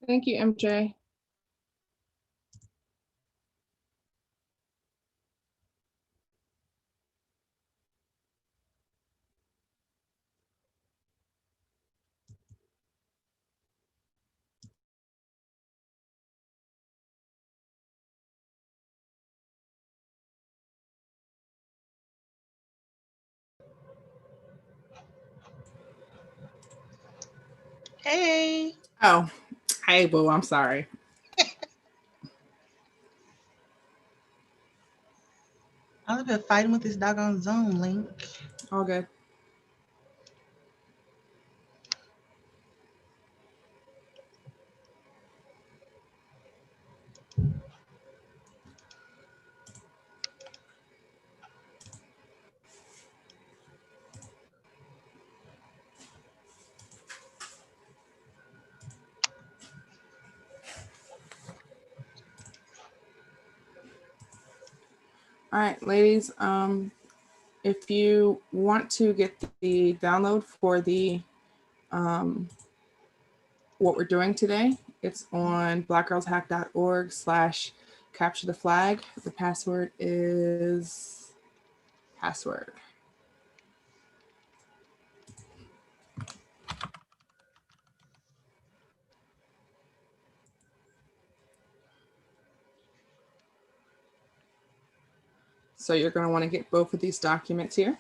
Thank you, MJ. Hey. Oh, hey, boo, I'm sorry. I've been fighting with this doggone Zoom link. All good. All right, ladies, if you want to get the download for the what we're doing today, it's on blackgirlshack.org/capture the flag. The password is password. So you're going to want to get both of these documents here.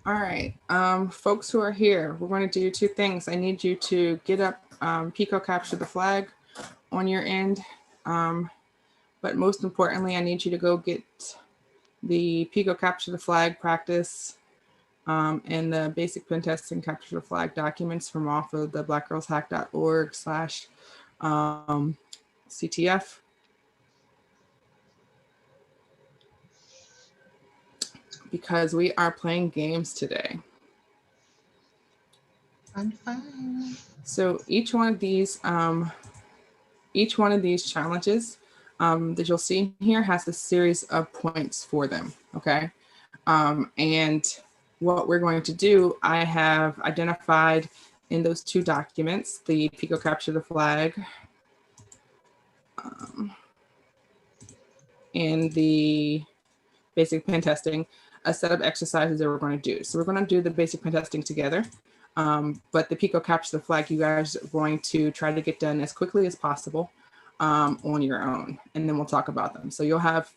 All right, folks who are here, we're going to do two things. I need you to get up Pico Capture the Flag on your end. But most importantly, I need you to go get the Pico Capture the Flag practice and the basic pen testing capture the flag documents from off of the blackgirlshack.org/CTF. Because we are playing games today. I'm fine. So each one of these challenges that you'll see here has a series of points for them. Okay, and what we're going to do, I have identified in those two documents, the Pico Capture the Flag and the basic pen testing, a set of exercises that we're going to do. So we're going to do the basic pen testing together, but the Pico Capture the Flag, you guys are going to try to get done as quickly as possible. on your own, and then we'll talk about them. So you'll have,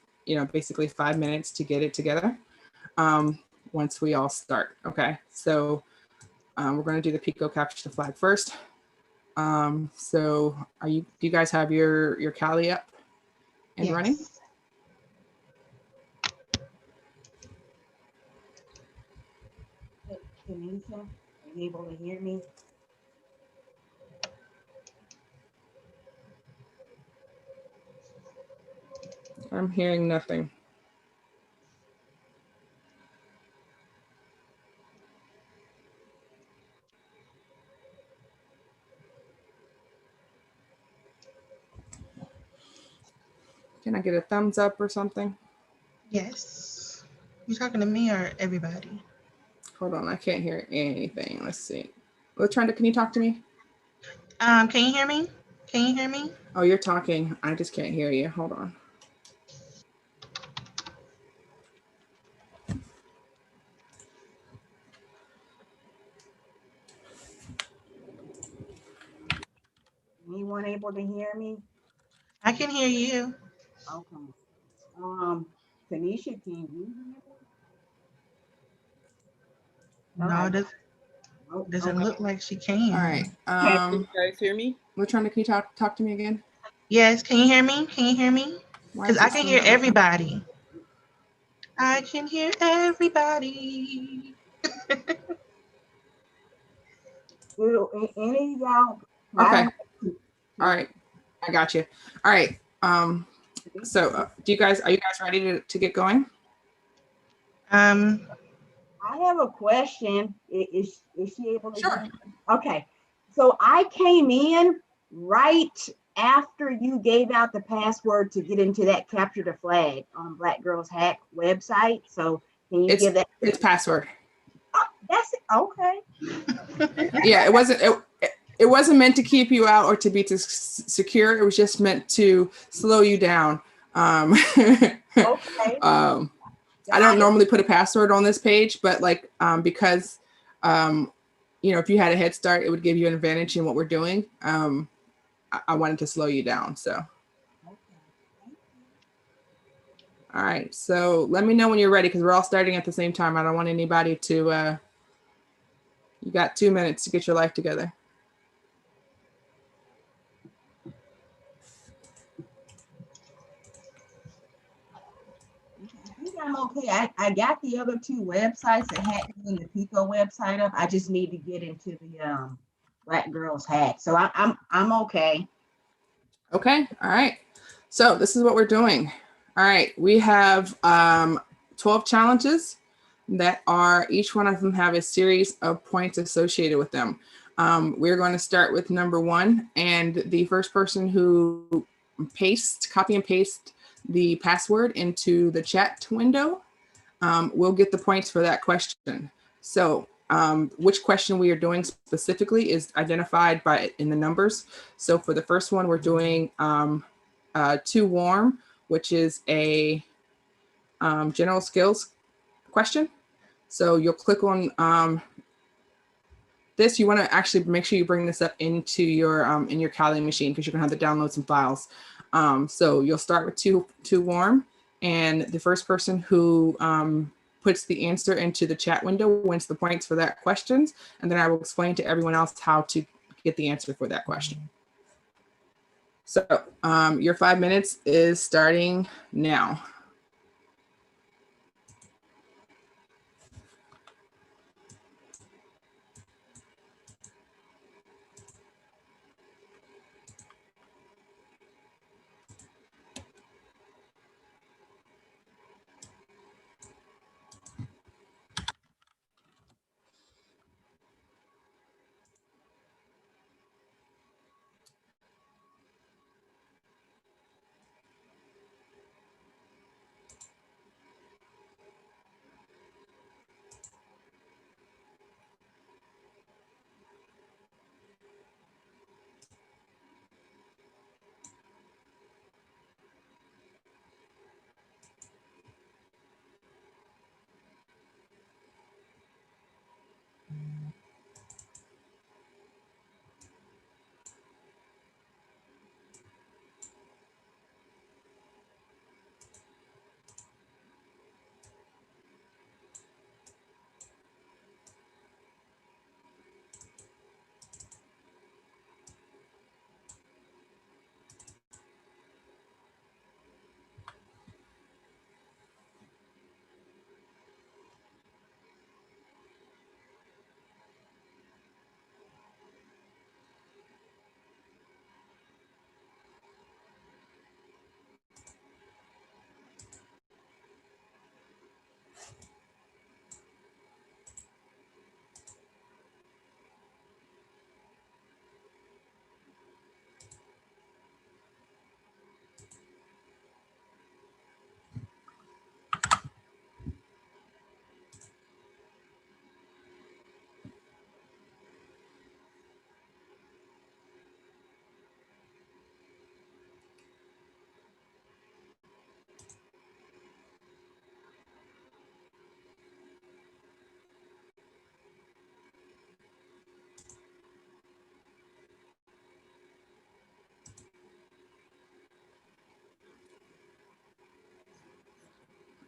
basically 5 minutes to get it together once we all start. Okay, so we're going to do the Pico capture the flag first. So do you guys have your Kali up and running? Tanisha, are you able to hear me? I'm hearing nothing. Can I get a thumbs up or something? Yes. You talking to me or everybody? Hold on, I can't hear anything. Let's see. LaTrenda, can you talk to me? Can you hear me? Can you hear me? Oh, you're talking. I just can't hear you. Hold on. Anyone able to hear me? I can hear you. Okay. Tanisha, can you hear me? No, it doesn't look like she can. All right. Can you guys hear me? LaTrenda, can you talk to me again? Yes, can you hear me? Can you hear me? Because I can hear not everybody. I can hear everybody. Any of y'all? Okay. All right. I got you. All right. So are you guys ready to get going? I have a question. Is she able to? Sure. Okay. So I came in right after you gave out the password to get into that capture the flag on Black Girls Hack website. So can you give that? It's password. Oh, that's it. Okay. Yeah, it wasn't meant to keep you out or to be secure. It was just meant to slow you down. Okay. I don't normally put a password on this page, but because if you had a head start, it would give you an advantage in what we're doing. I wanted to slow you down. So. All right. So let me know when you're ready, because we're all starting at the same time. I don't want anybody to, you got 2 minutes to get your life together. I think I'm okay. I got the other two websites that had me in the Pico website up. I just need to get into the Black Girls Hack. So I'm okay. Okay. All right. So this is what we're doing. All right. We have 12 challenges that are, each one of them have a series of points associated with them. We're going to start with number 1, and the first person who copy and paste the password into the chat window will get the points for that question. So which question we are doing specifically is identified in the numbers. So for the first one, we're doing too warm, which is a general skills question. So you'll click on this. You want to actually make sure you bring this up into your in your Kali machine, because you're gonna have to download some files. So you'll start with too warm, and the first person who puts the answer into the chat window wins the points for that question. And then I will explain to everyone else how to get the answer for that question. So your 5 minutes is starting now.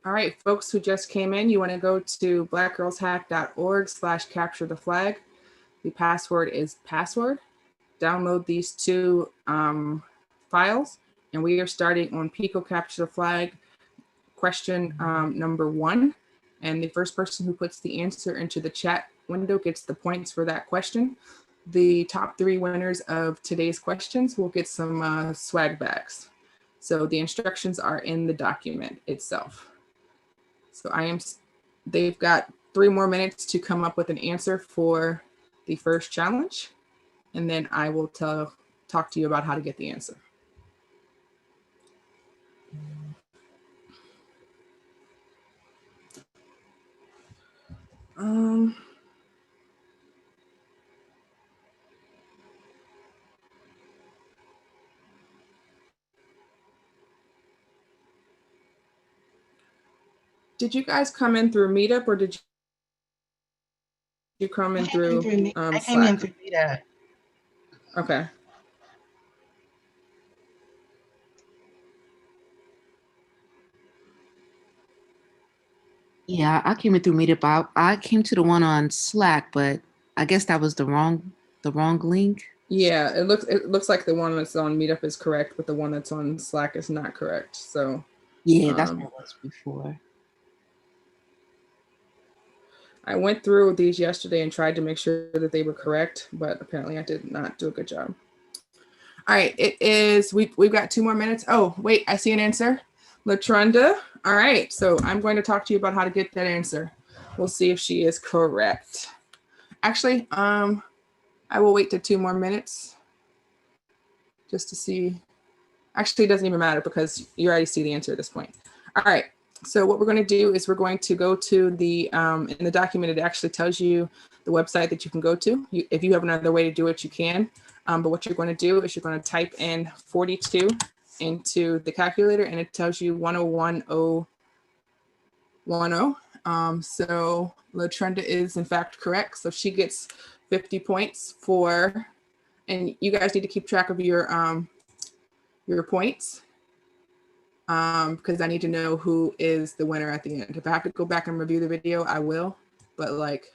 All right, folks who just came in, you want to go to blackgirlshack.org/capture-the-flag. The password is password. Download these two files, and we are starting on PicoCTF question number 1. And the first person who puts the answer into the chat window gets the points for that question. The top 3 winners of today's questions will get some swag bags. So the instructions are in the document itself. So they've got 3 more minutes to come up with an answer for the first challenge. And then I will talk to you about how to get the answer. Did you guys come in through Meetup, or did you come in through I came Slack? in through Meetup. Okay. Yeah, I came in through Meetup. I came to the one on Slack, but I guess that was the wrong link. Yeah, it looks like the one that's on Meetup is correct, but the one that's on Slack is not correct. So yeah, that's what it was before. I went through these yesterday and tried to make sure that they were correct, but apparently I did not do a good job. All right, we've got 2 more minutes. Oh, wait, I see an answer. Latrunda. All right, so I'm going to talk to you about how to get that answer. We'll see if she is correct. Actually, I will wait to 2 more minutes just to see. Actually, it doesn't even matter because you already see the answer at this point. All right, so what we're going to do is we're going to go to the, in the document, it actually tells you the website that you can go to. If you have another way to do it, you can. But what you're going to do is you're going to type in 42 into the calculator, and it tells you 101010. So Latrenda is in fact correct. So she gets 50 points for, and you guys need to keep track of your points because I need to know who is the winner at the end. If I have to go back and review the video, I will, but like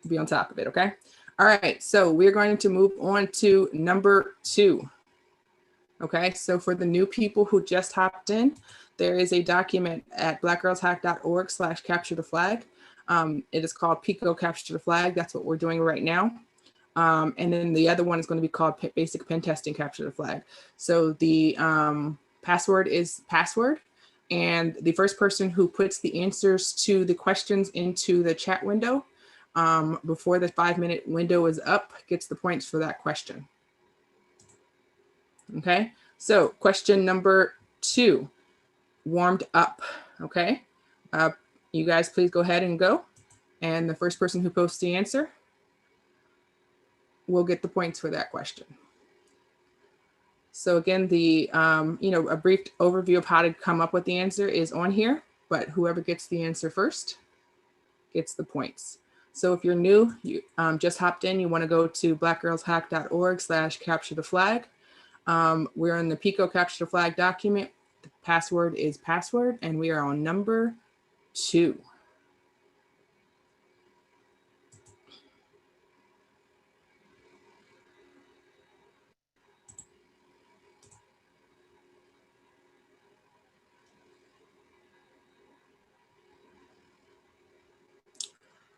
be on top of it, okay? All right, so we're going to move on to number 2. Okay, so for the new people who just hopped in, there is a document at blackgirlshack.org/capture-the-flag. It is called PicoCTF. That's what we're doing right now. And then the other one is going to be called Basic Pentesting Capture the Flag. So the password is password. And the first person who puts the answers to the questions into the chat window before the 5-minute window is up gets the points for that question. Okay, so question number 2, warmed up. Okay, you guys please go ahead and go. And the first person who posts the answer will get the points for that question. So again, the a brief overview of how to come up with the answer is on here, but whoever gets the answer first gets the points. So if you're new, you just hopped in, you want to go to blackgirlshack.org/capture-the-flag. We're in the PicoCTF document. The password is password, and we are on number 2.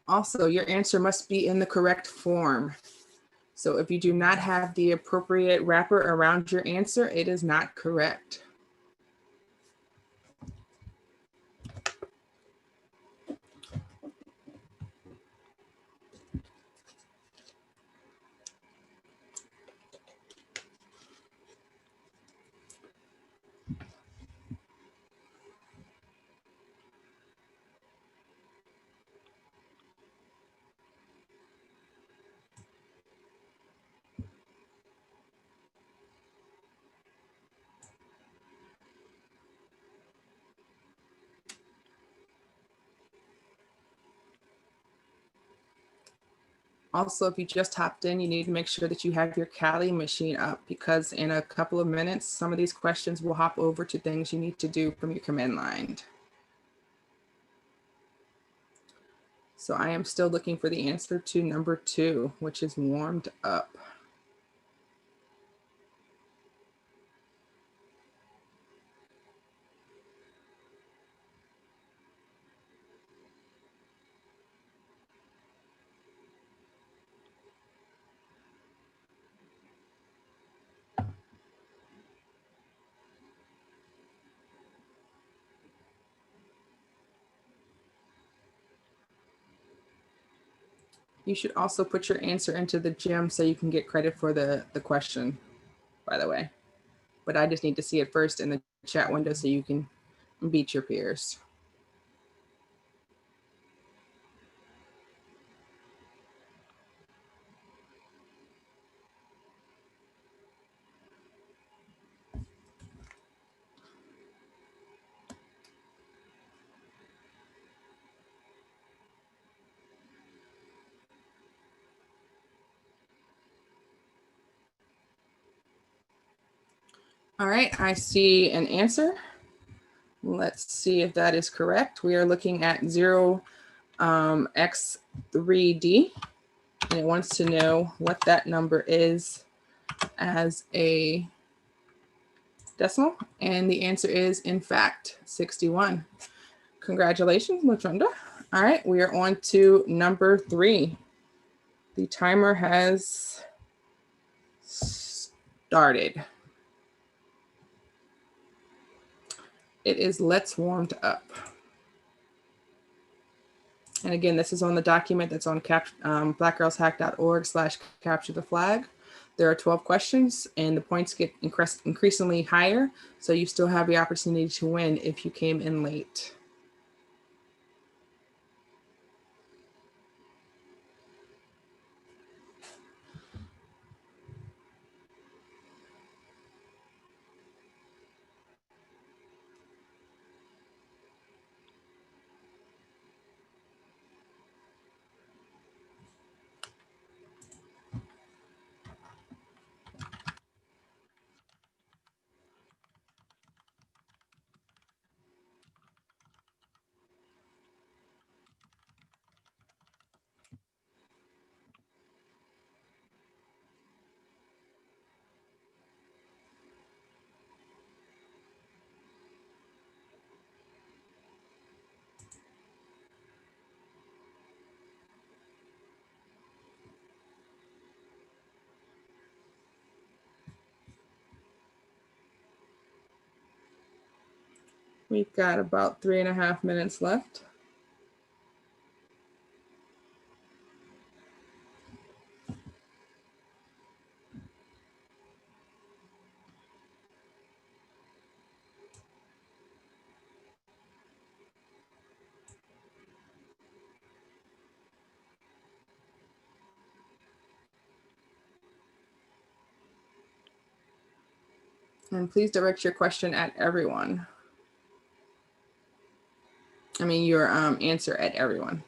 Also, your answer must be in the correct form. So if you do not have the appropriate wrapper around your answer, it is not correct. Also, if you just hopped in, you need to make sure that you have your Kali machine up because in a couple of minutes, some of these questions will hop over to things you need to do from your command line. So I am still looking for the answer to number 2, which is warmed up. You should also put your answer into the gym so you can get credit for the question, by the way. But I just need to see it first in the chat window so you can beat your peers. All right, I see an answer. Let's see if that is correct. We are looking at 0x3d, and it wants to know what that number is as a decimal, and the answer is, in fact, 61. Congratulations, Latrunda. All right, we are on to number 3. The timer has started. It is Let's Warmed Up. And again, this is on the document that's on blackgirlshack.org/capture the flag. There are 12 questions and the points get increasingly higher. So you still have the opportunity to win if you came in late. We've got about 3.5 minutes left. And please direct your question at everyone. I mean, your answer at everyone.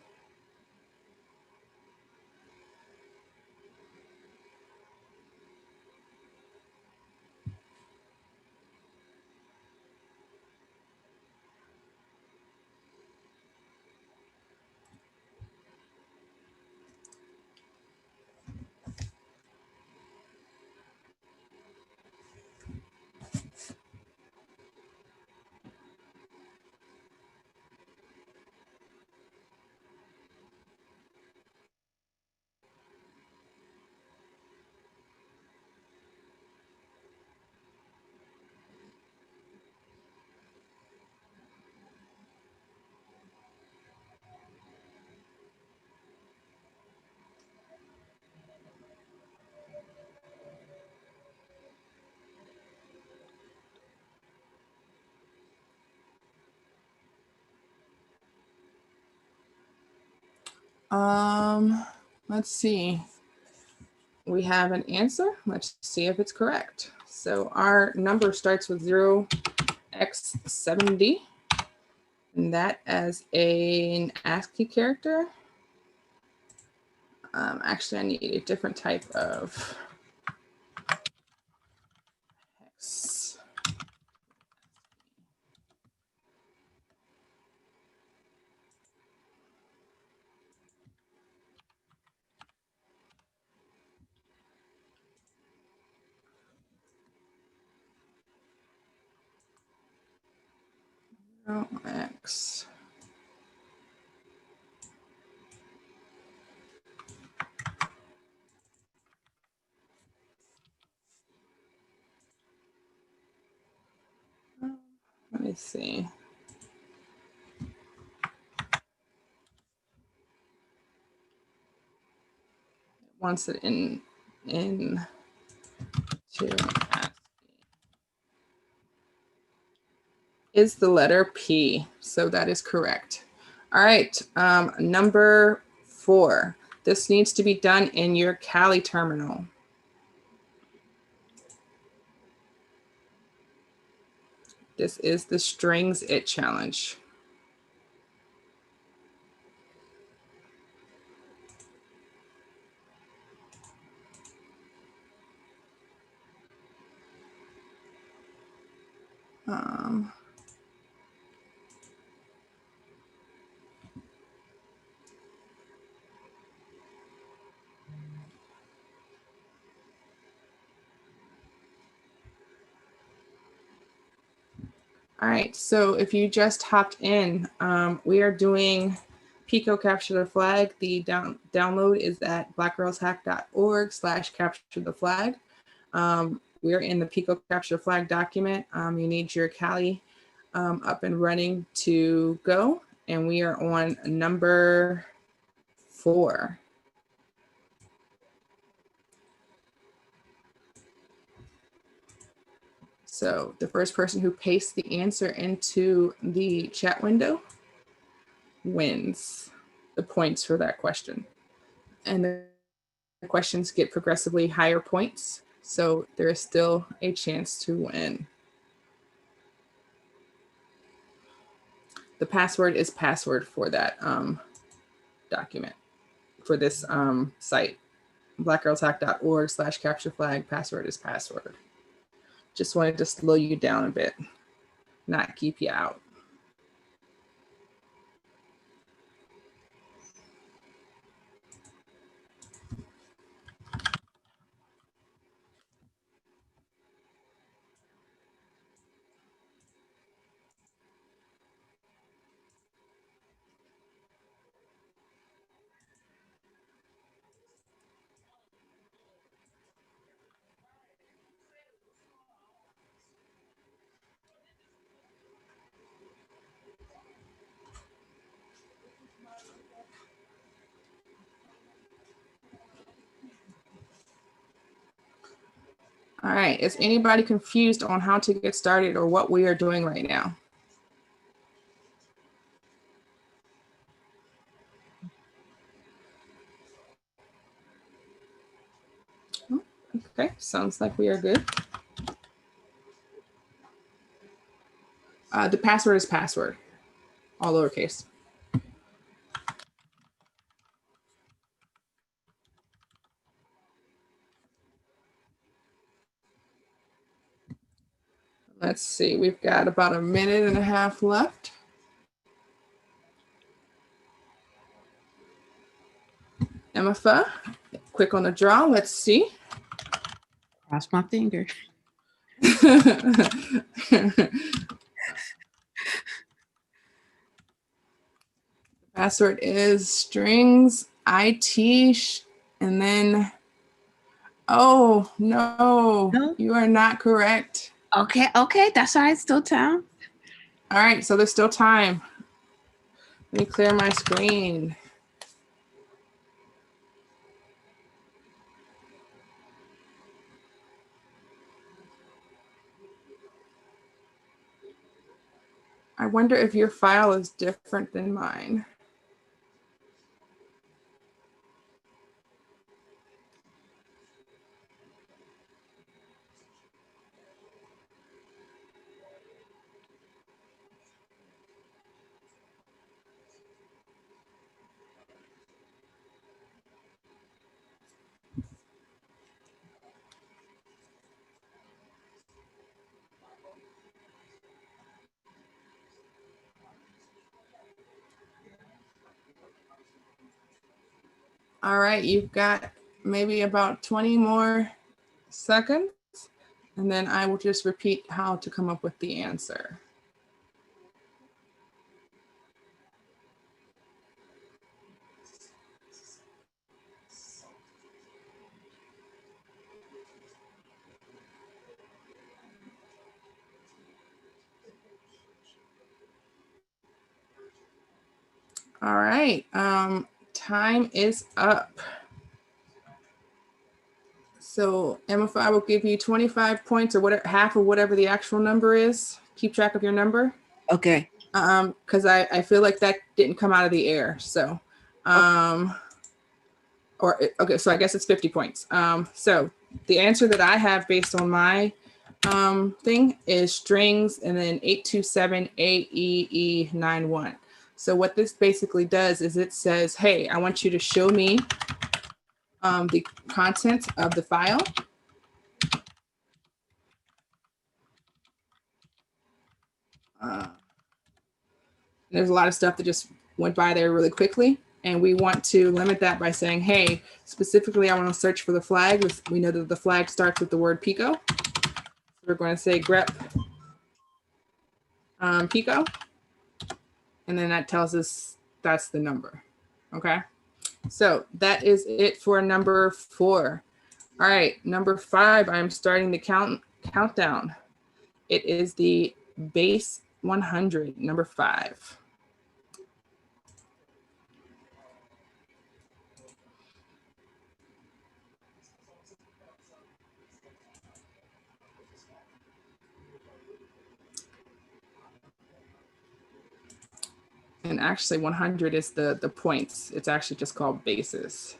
Let's see. We have an answer. Let's see if it's correct. So our number starts with 0x7d, and that as an ASCII character. Actually, I need a different type of hex. X. Let me see. Wants it in to ASCII. Is the letter P, so that is correct. All right, number 4. This needs to be done in your Kali terminal. This is the strings it challenge. All right, so if you just hopped in, we are doing Pico Capture the Flag. The download is at blackgirlshack.org/capture the flag. We are in the Pico Capture the Flag document. You need your Kali up and running to go. And we are on number 4. So the first person who pastes the answer into the chat window wins the points for that question. And the questions get progressively higher points. So there is still a chance to win. The password is password for that document, for this site. blackgirlshack.org/capture flag. Password is password. Just wanted to slow you down a bit, not keep you out. All right, is anybody confused on how to get started or what we are doing right now? Okay, sounds like we are good. The password is password, all lowercase. Let's see, we've got about a minute and a half left. Emma, quick on the draw, let's see. Cross my finger. Password is strings IT, and then, oh no, you are not correct. Okay, that's all right, still time. All right, so there's still time. Let me clear my screen. I wonder if your file is different than mine. All right, you've got maybe about 20 more seconds, and then I will just repeat how to come up with the answer. All right. Time is up. So MFI will give you 25 points or whatever, half of whatever the actual number is. Keep track of your number. Okay. Because I feel like that didn't come out of the air. So, okay, so I guess it's 50 points. So the answer that I have based on my thing is strings and then 827 AEE91. So what this basically does is it says, hey, I want you to show me the contents of the file. There's a lot of stuff that just went by there really quickly. And we want to limit that by saying, hey, specifically, I want to search for the flag. We know that the flag starts with the word Pico. So we're going to say grep Pico. And then that tells us that's the number. Okay. So that is it for number 4. All right. Number 5, I'm starting the countdown. It is the base 100, number 5. And actually 100 is the points. It's actually just called bases.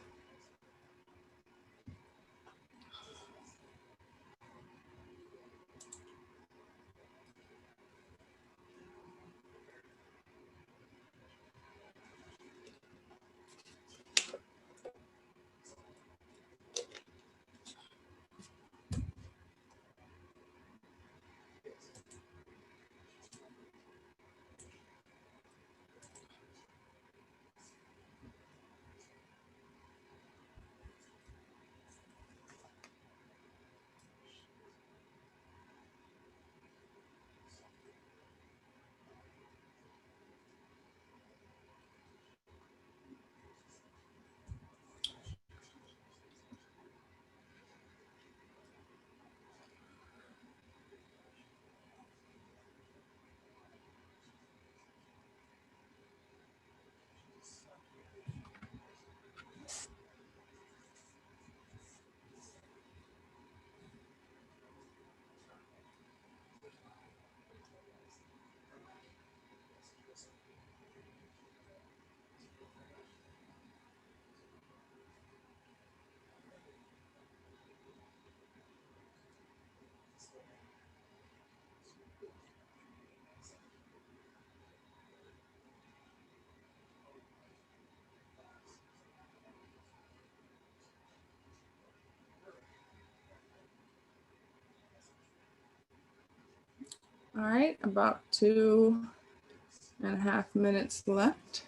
All right, about 2.5 minutes left.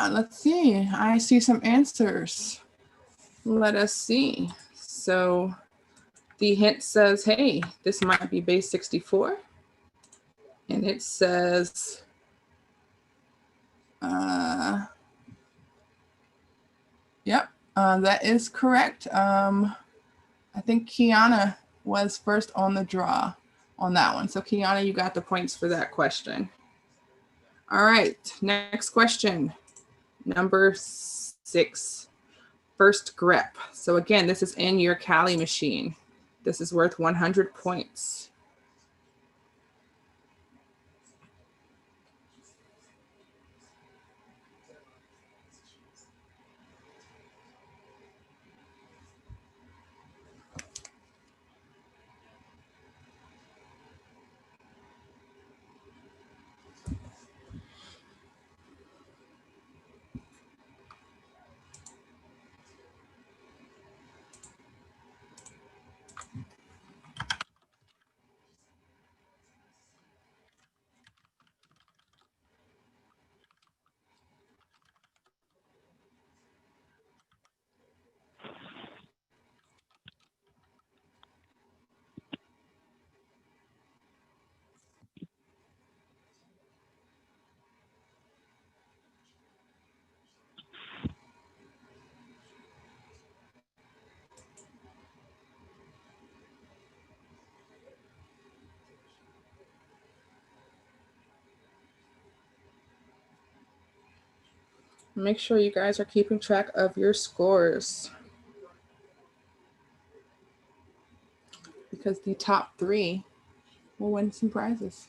Let's see. I see some answers. Let us see. So the hint says, hey, this might be base 64. And it says, yep, that is correct. I think Kiana was first on the draw on that one. So Kiana, you got the points for that question. All right, next question. Number 6, first grep. So again, this is in your Kali machine. This is worth 100 points. Make sure you guys are keeping track of your scores, because the top 3 will win some prizes.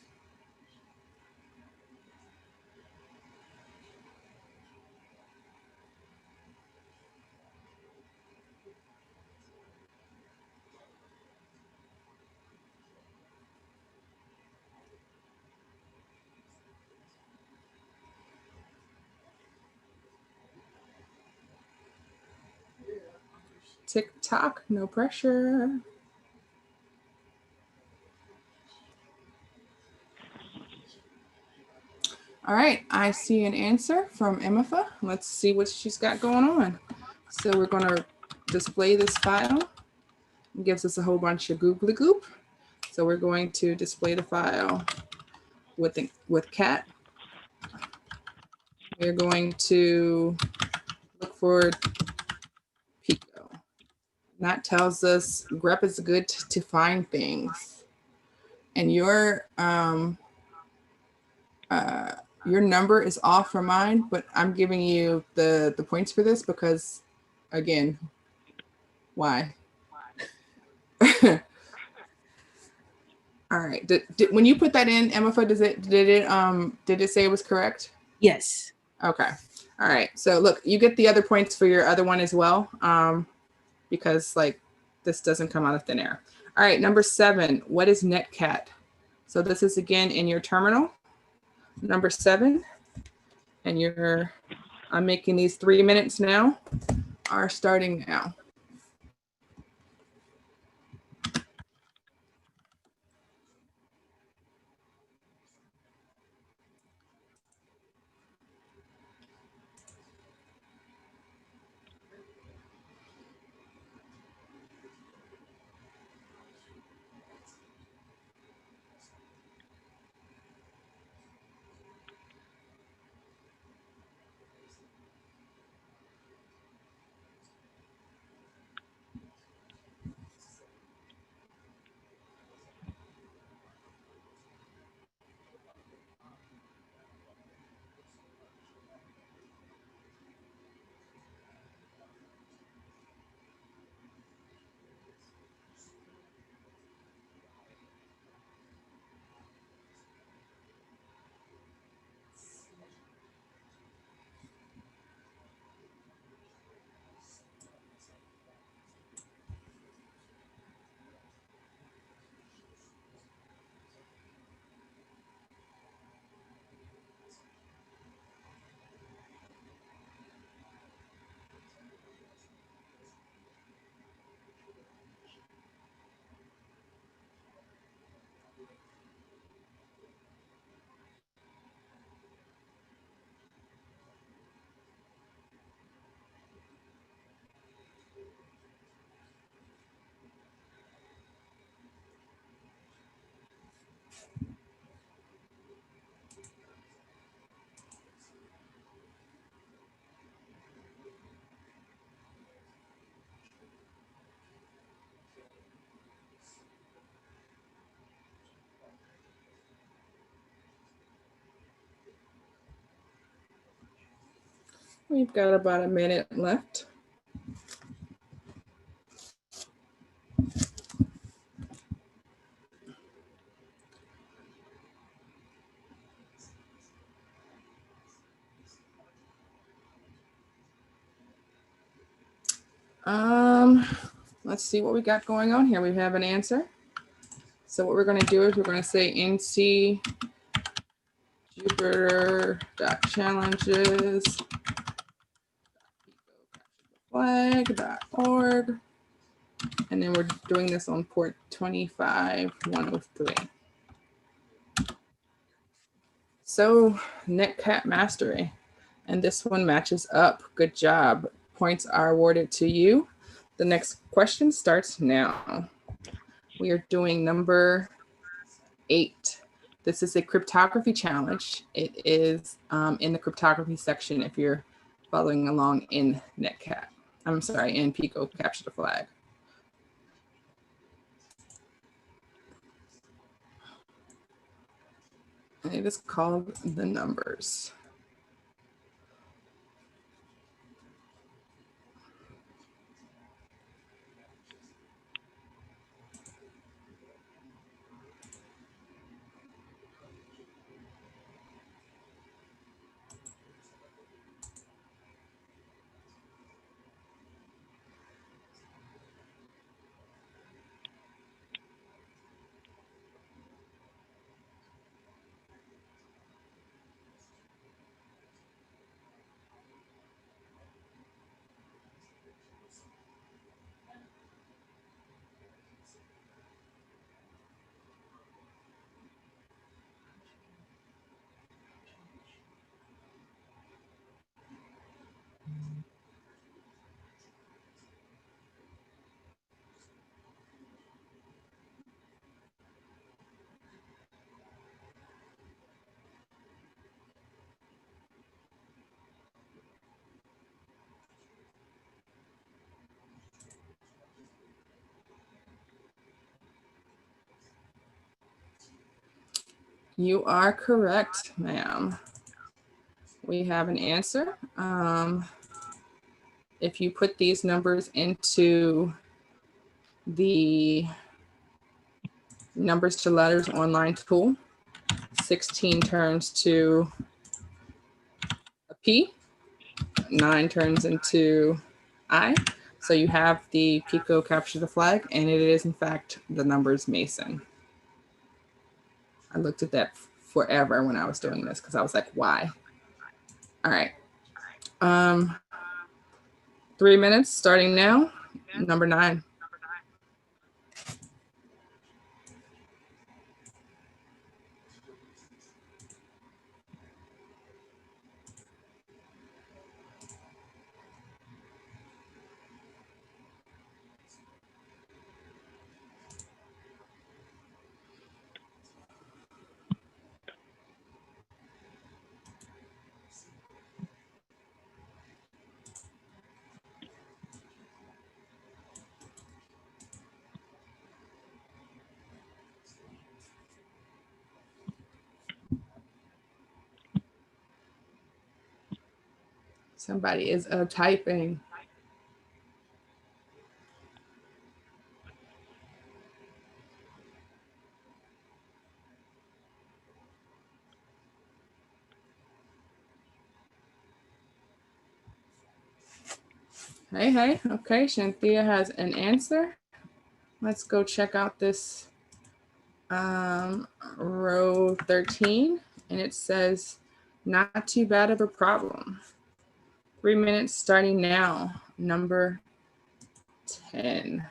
Tick tock, no pressure. All right, I see an answer from Emifa. Let's see what she's got going on. So we're gonna display this file. It gives us a whole bunch of googly goop. So we're going to display the file with cat. We're going to look for Pico. That tells us grep is good to find things. And your number is off from mine, but I'm giving you the points for this because, again, why? All right. When you put that in, Emifa, did it say it was correct? Yes. Okay. All right. So look, you get the other points for your other one as well, because like this doesn't come out of thin air. All right. Number 7. What is Netcat? So this is again in your terminal. Number 7, and I'm making these 3 minutes now. Are starting now. We've got about a minute left. Let's see what we got going on here. We have an answer. So what we're going to do is we're going to say nc jupyter.challenges.flag.org. And then we're doing this on port 25103. So Netcat mastery. And this one matches up. Good job. Points are awarded to you. The next question starts now. We are doing number 8. This is a cryptography challenge. It is in the cryptography section if you're following along in Netcat. I'm sorry, in Pico Capture the Flag. And it is called the numbers. You are correct, ma'am. We have an answer. If you put these numbers into the numbers to letters online tool, 16 turns to a P, 9 turns into I. So you have the Pico capture the flag, and it is in fact the numbers Mason. I looked at that forever when I was doing this because I was like, why? All right. 3 minutes starting now. Number 9. Somebody is typing. Hey, hey. Okay, Shanthia has an answer. Let's go check out this row 13. And it says, not too bad of a problem. 3 minutes starting now. Number 10.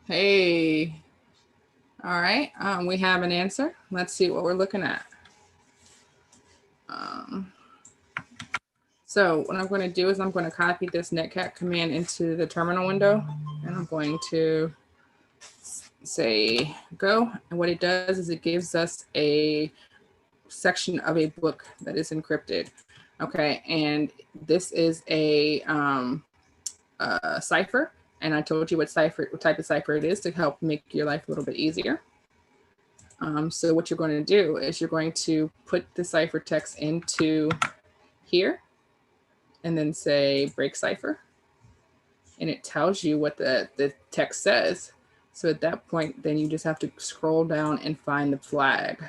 Hey. All right, we have an answer. Let's see what we're looking at. So what I'm going to do is I'm going to copy this netcat command into the terminal window, and I'm going to say go. And what it does is it gives us a section of a book that is encrypted. Okay, and this is a cipher. And I told you what type of cipher it is to help make your life a little bit easier. So what you're going to do is you're going to put the ciphertext into here and then say break cipher. And it tells you what the text says. So at that point, then you just have to scroll down and find the flag.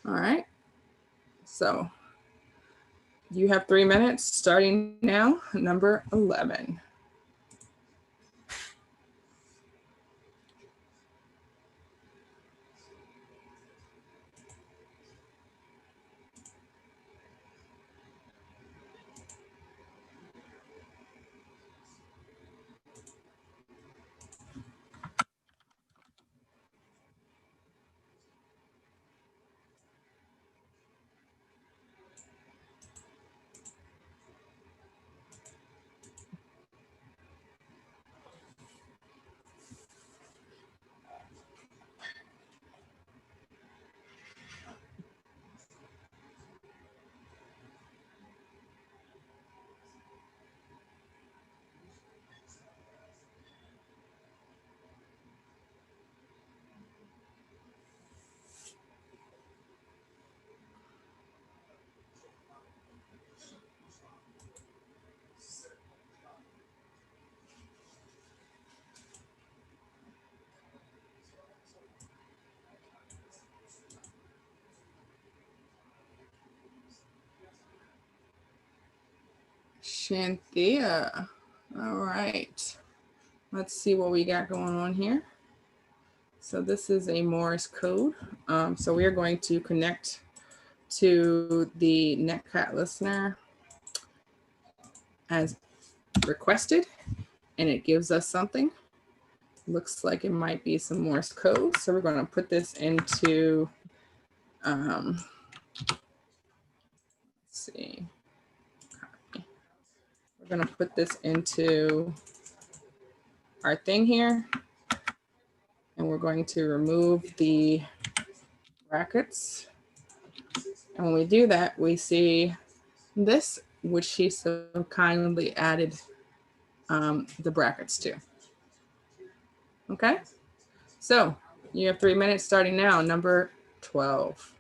All right. So you have 3 minutes starting now, number 11. Shanthia. All right. Let's see what we got going on here. So this is a Morse code. So we are going to connect to the Netcat listener as requested, and it gives us something. Looks like it might be some Morse code. So we're going to put this into, let's see. We're going to put this into our thing here, and we're going to remove the brackets. And when we do that, we see this, which she so kindly added the brackets to. Okay, so you have 3 minutes starting now, number 12.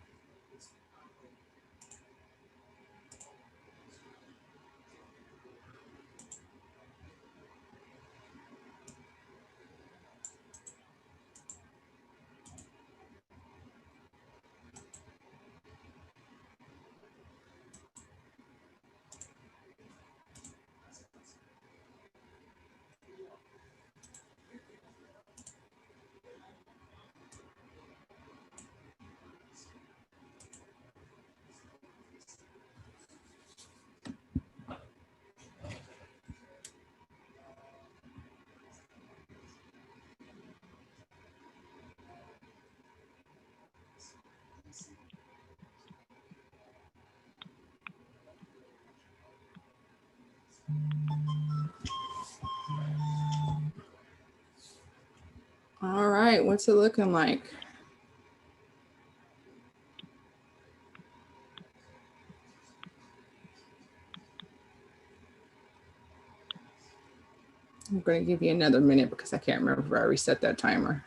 All right, what's it looking like? I'm going to give you another minute because I can't remember if I reset that timer.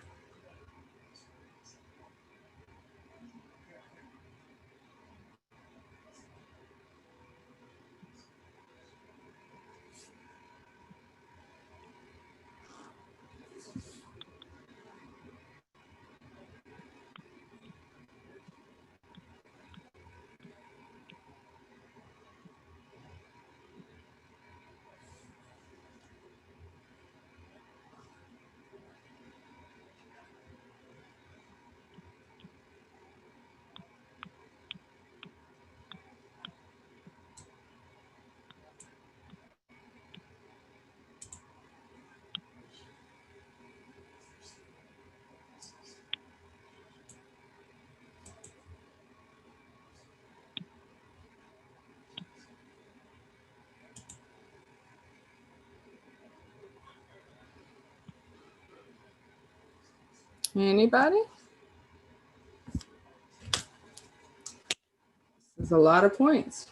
Anybody? This is a lot of points.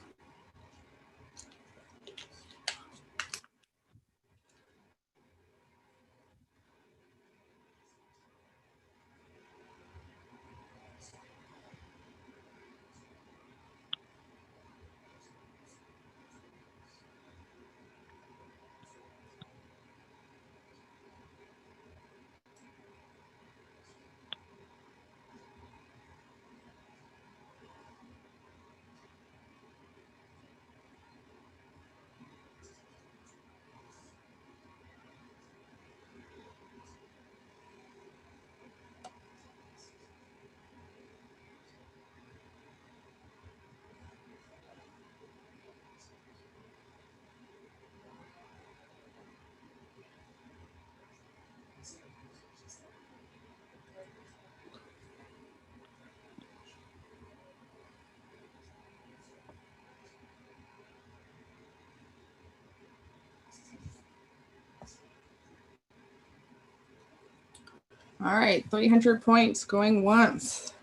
All right, 300 points going once.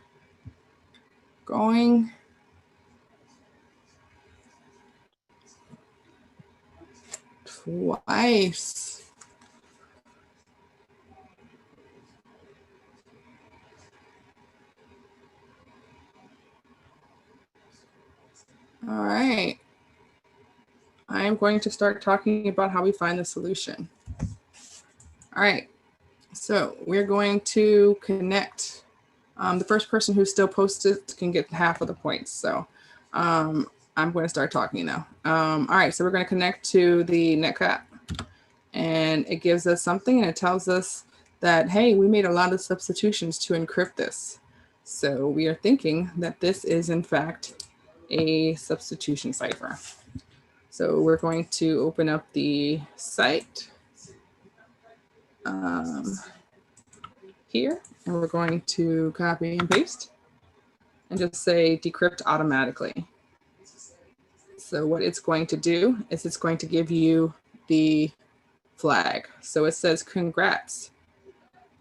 Going twice. All right. I'm going to start talking about how we find the solution. All right. So we're going to connect. The first person who still posted can get half of the points. So I'm going to start talking now. All right. So we're going to connect to the Netcat. And it gives us something, and it tells us that, hey, we made a lot of substitutions to encrypt this. So we are thinking that this is, in fact, a substitution cipher. So we're going to open up the site here, and we're going to copy and paste and just say decrypt automatically. So what it's going to do is it's going to give you the flag. So it says, congrats,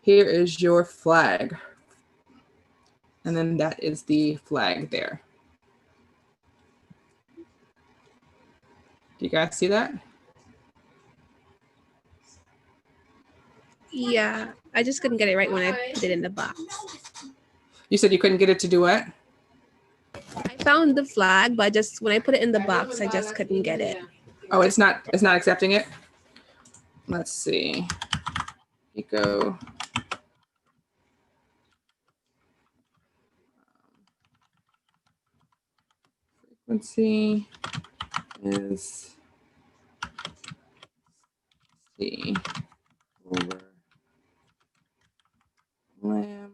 here is your flag. And then that is the flag there. Do you guys see that? Yeah, I just couldn't get it right when I put it in the box. You said you couldn't get it to do what? I found the flag, but just when I put it in the box, I just couldn't get it. Oh, it's not accepting it? Let's see. Pico. Frequency is C over lambda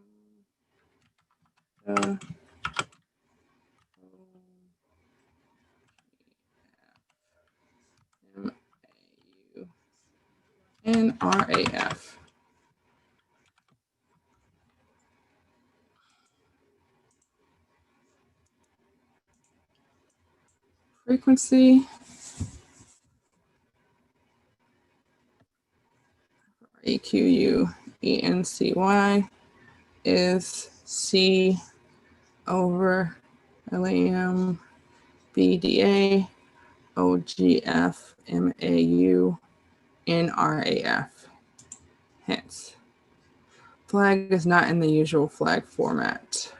MAU and RAF. Frequency EQUENCY is C over LAM BDA OGF MAU and RAF. Hence, flag is not in the usual flag format.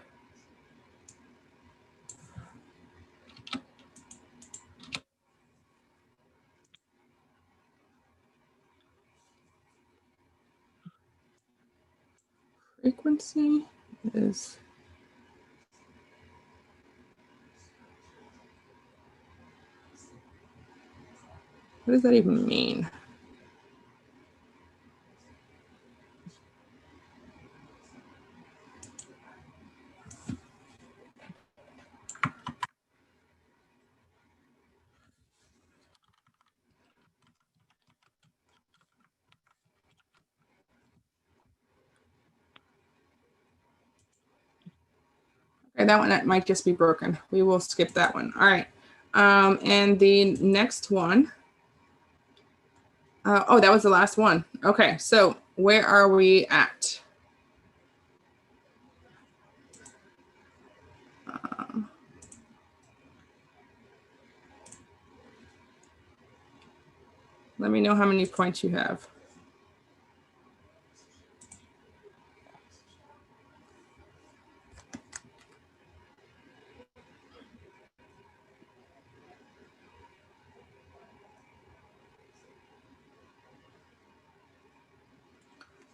Frequency is what does that even mean? Okay, that one might just be broken. We will skip that one. All right. And the next one. Oh, that was the last one. Okay, so where are we at? Let me know how many points you have.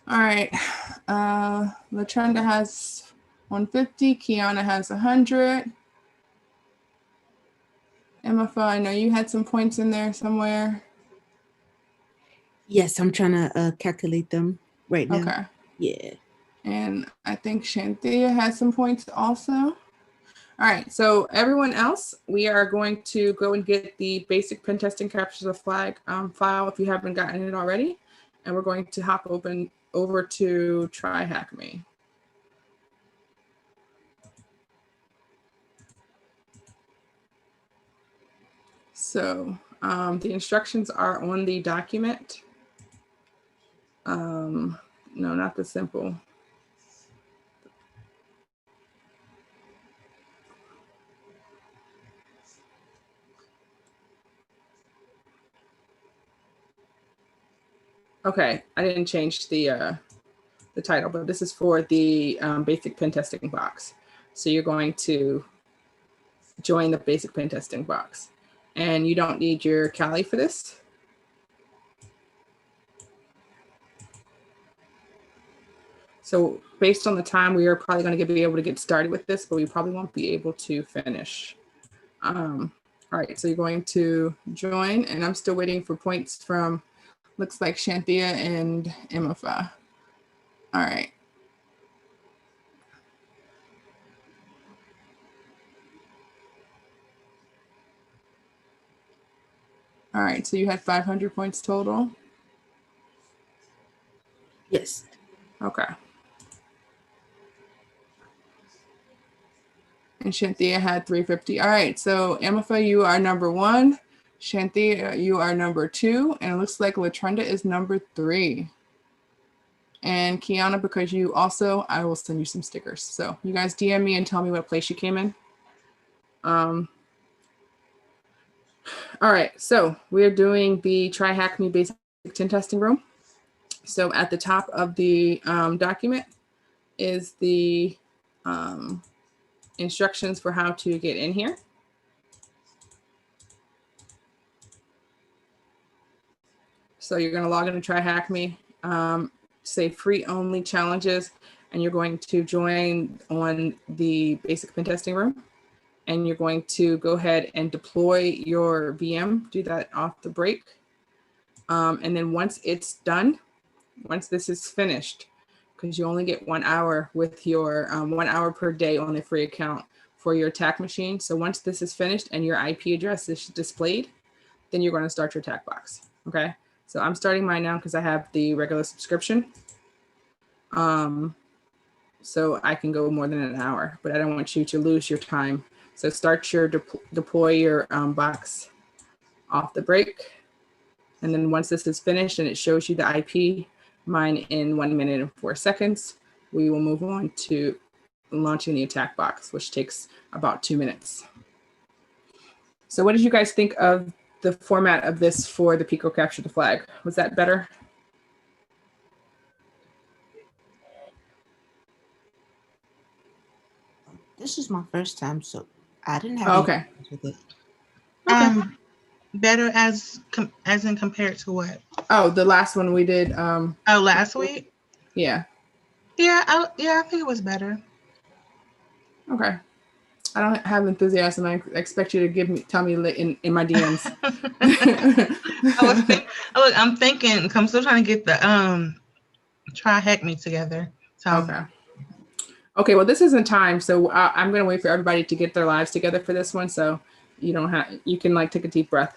All right, Latrenda has 150, Kiana has 100. Emma, I know you had some points in there somewhere. Yes, I'm trying to calculate them right now. Okay. Yeah. And I think Shanthia has some points also. All right, so everyone else, we are going to go and get the basic pen testing captures of flag file if you haven't gotten it already. And we're going to hop over to Try Hack Me. So the instructions are on the document. No, not the simple. Okay, I didn't change the title, but this is for the basic pen testing box. So you're going to join the basic pen testing box. And you don't need your Kali for this. So based on the time, we are probably going to be able to get started with this, but we probably won't be able to finish. All right, so you're going to join, and I'm still waiting for points from, looks like Shanthia and Emma. All right. All right, so you had 500 points total? Yes. Okay. And Shanthia had 350. All right, so Emma, you are number 1. Shanthia, you are number 2. And it looks like Latrenda is number 3. And Kiana, because you also, I will send you some stickers. So you guys DM me and tell me what place you came in. All right, so we're doing the Try Hack Me Basic Pen Testing room. So at the top of the document is the instructions for how to get in here. So you're going to log in and Try Hack Me, say free only challenges, and you're going to join on the basic pen testing room. And you're going to go ahead and deploy your VM, do that off the break. And then once it's done, once this is finished, because you only get 1 hour with your 1 hour per day on the free account for your attack machine. So once this is finished and your IP address is displayed, then you're going to start your attack box. Okay. So I'm starting mine now because I have the regular subscription. So I can go more than an hour, but I don't want you to lose your time. So start your deploy your box off the break. And then once this is finished and it shows you the IP, mine in 1 minute and 4 seconds, we will move on to launching the attack box, which takes about 2 minutes. So what did you guys think of the format of this for the Pico Capture the Flag? Was that better? This is my first time, so I didn't have Oh, any okay. problems with it. Okay. Better as in compared to what? Oh, the last one we did. Last week? Yeah. Yeah, I think it was better. Okay. I don't have enthusiasm. I expect you to tell me in my DMs. I'm thinking. I'm still trying to get the Try Hack Me together. So. Okay. Okay. Well, this isn't time, so I'm gonna wait for everybody to get their lives together for this one. So you don't have. You can like take a deep breath.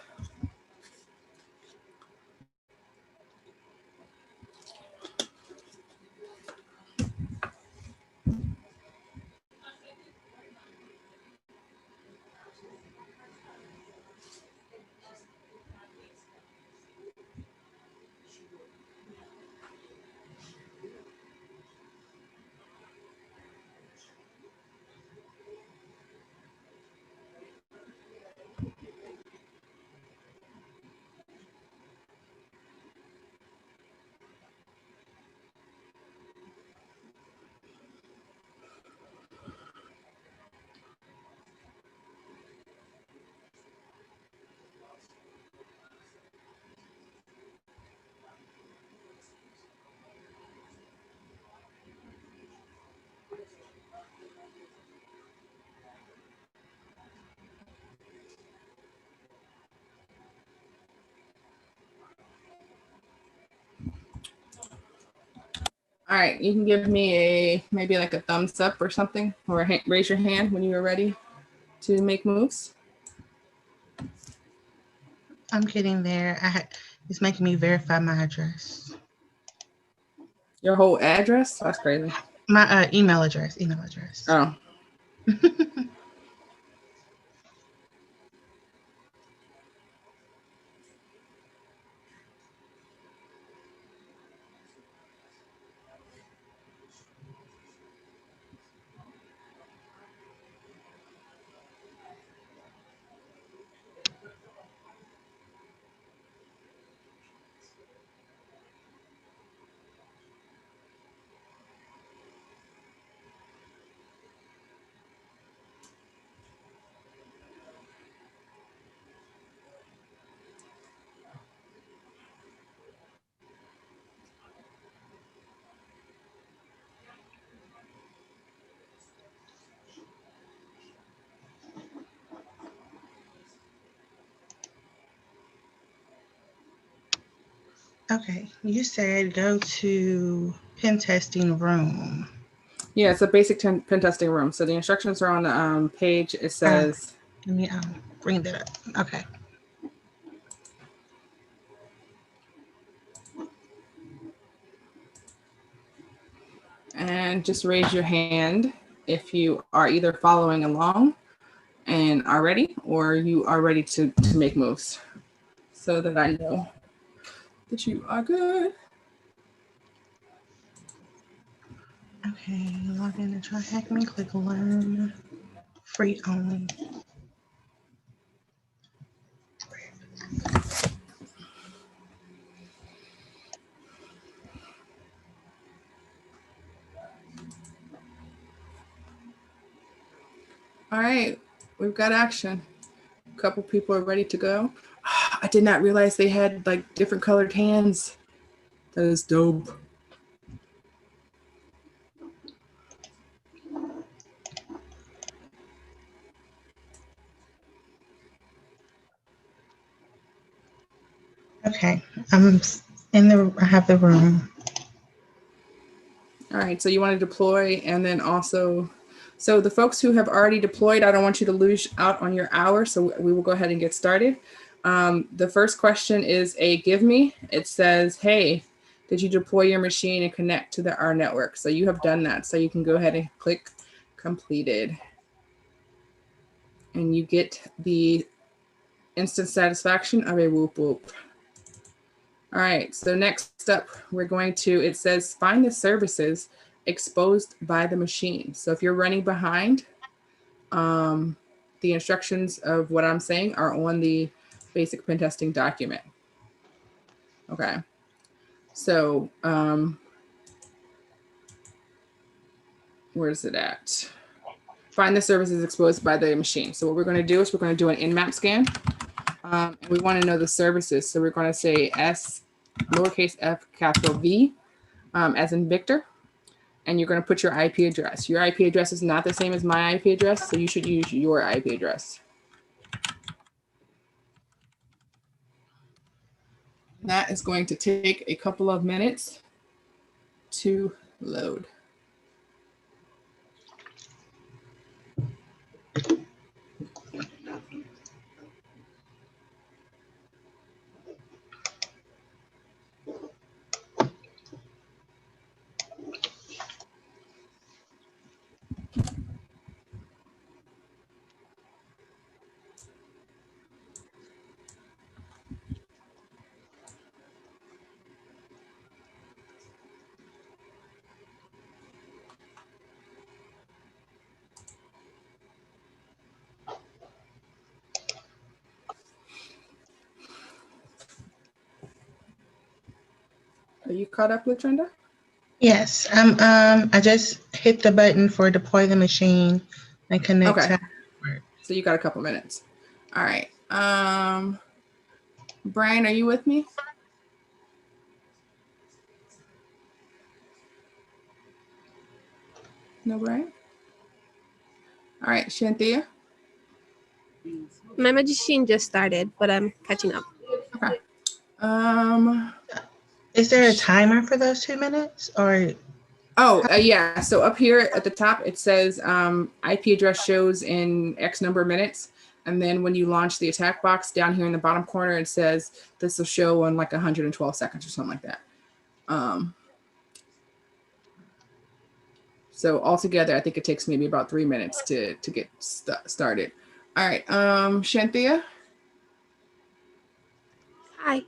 All right, you can give me maybe like a thumbs up or something, or raise your hand when you are ready to make moves. I'm getting there. It's making me verify my address. Your whole address? That's crazy. My email address. Oh. Okay, you said go to Pentesting room. Yeah, it's a basic pen testing room. So the instructions are on the page. It says. Let me bring that up. Okay. And just raise your hand if you are either following along and are ready, or you are ready to make moves, so that I know that you are good. Okay, log in and try hack me. Click learn. Free only. All right, we've got action. A couple people are ready to go. I did not realize they had like different colored hands. That is dope. Okay, I have the room. All right, so you want to deploy, and then also, so the folks who have already deployed, I don't want you to lose out on your hour, so we will go ahead and get started. The first question is a give me. It says, hey, did you deploy your machine and connect to our network? So you have done that, so you can go ahead and click completed. And you get the instant satisfaction of a whoop whoop. All right, so next up, we're going to, it says find the services exposed by the machine. So if you're running behind, the instructions of what I'm saying are on the basic pen testing document. Okay, so where's it at? Find the services exposed by the machine. So what we're going to do is we're going to do an in-map scan. And we want to know the services. So we're going to say S, lowercase f, capital V, as in Victor. And you're going to put your IP address. Your IP address is not the same as my IP address, so you should use your IP address. That is going to take a couple of minutes to load. Are you caught up, Latrenda? Yes, I just hit the button for deploy the machine and connect Okay. to. So you got a couple minutes. All right. Brian, are you with me? No, Brian? All right, Shanthia? My machine just started, but I'm catching up. Okay. Is there a timer for those 2 minutes or? Oh, yeah. So up here at the top, it says IP address shows in X number of minutes. And then when you launch the attack box down here in the bottom corner, it says this will show in like 112 seconds or something like that. So altogether, I think it takes maybe about 3 minutes to get started. All right, Shanthia, Hi.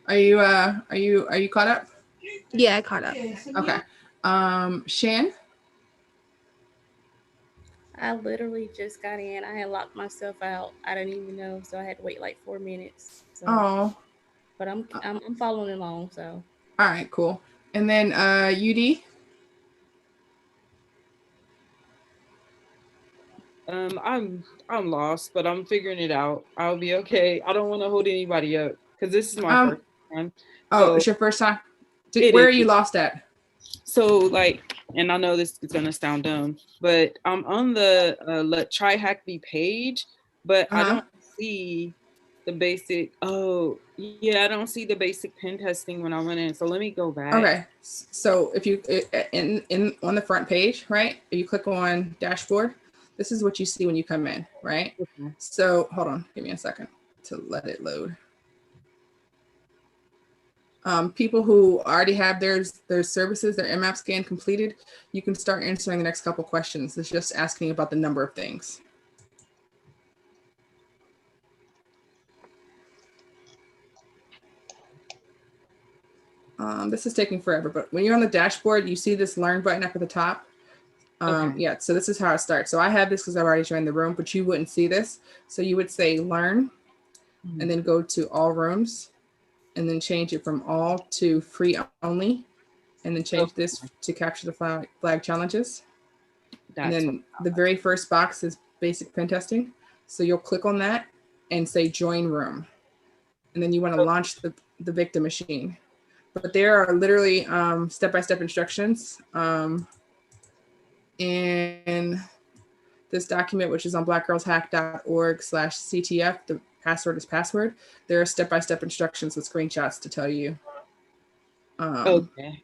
are you caught up? Yeah, I caught up. Okay. Shan. I literally just got in. I had locked myself out. I didn't even know, so I had to wait like 4 minutes. So, Oh. but I'm following along. So. All right, cool. And then UD. I'm lost, but I'm figuring it out. I'll be okay. I don't want to hold anybody up because this is my first time. Oh, So it's your first time? it Where is. are you lost at? So like, and I know this is gonna sound dumb, but I'm on the Let Try Hack Me page, but I don't see the basic. Oh yeah, I don't see the basic pen testing when I went in. So let me go back. Okay, so if you in on the front page, right? If you click on dashboard, this is what you see when you come in, right? Okay. So hold on, give me a second to let it load. People who already have their services, their MAP scan completed, you can start answering the next couple questions. It's just asking about the number of things. This is taking forever, but when you're on the dashboard, you see this learn button up at the top. Okay. Yeah, so this is how it starts. So I have this because I've already joined the room, but you wouldn't see this. So you would say learn, and then go to all rooms, and then change it from all to free only, and then change this to capture the flag challenges. And then the very first box is basic pen testing. So you'll click on that and say join room. And then you want to launch the victim machine. But there are literally step-by-step instructions in this document, which is on blackgirlshack.org/CTF. The password is password. There are step-by-step instructions with screenshots to tell you. Okay.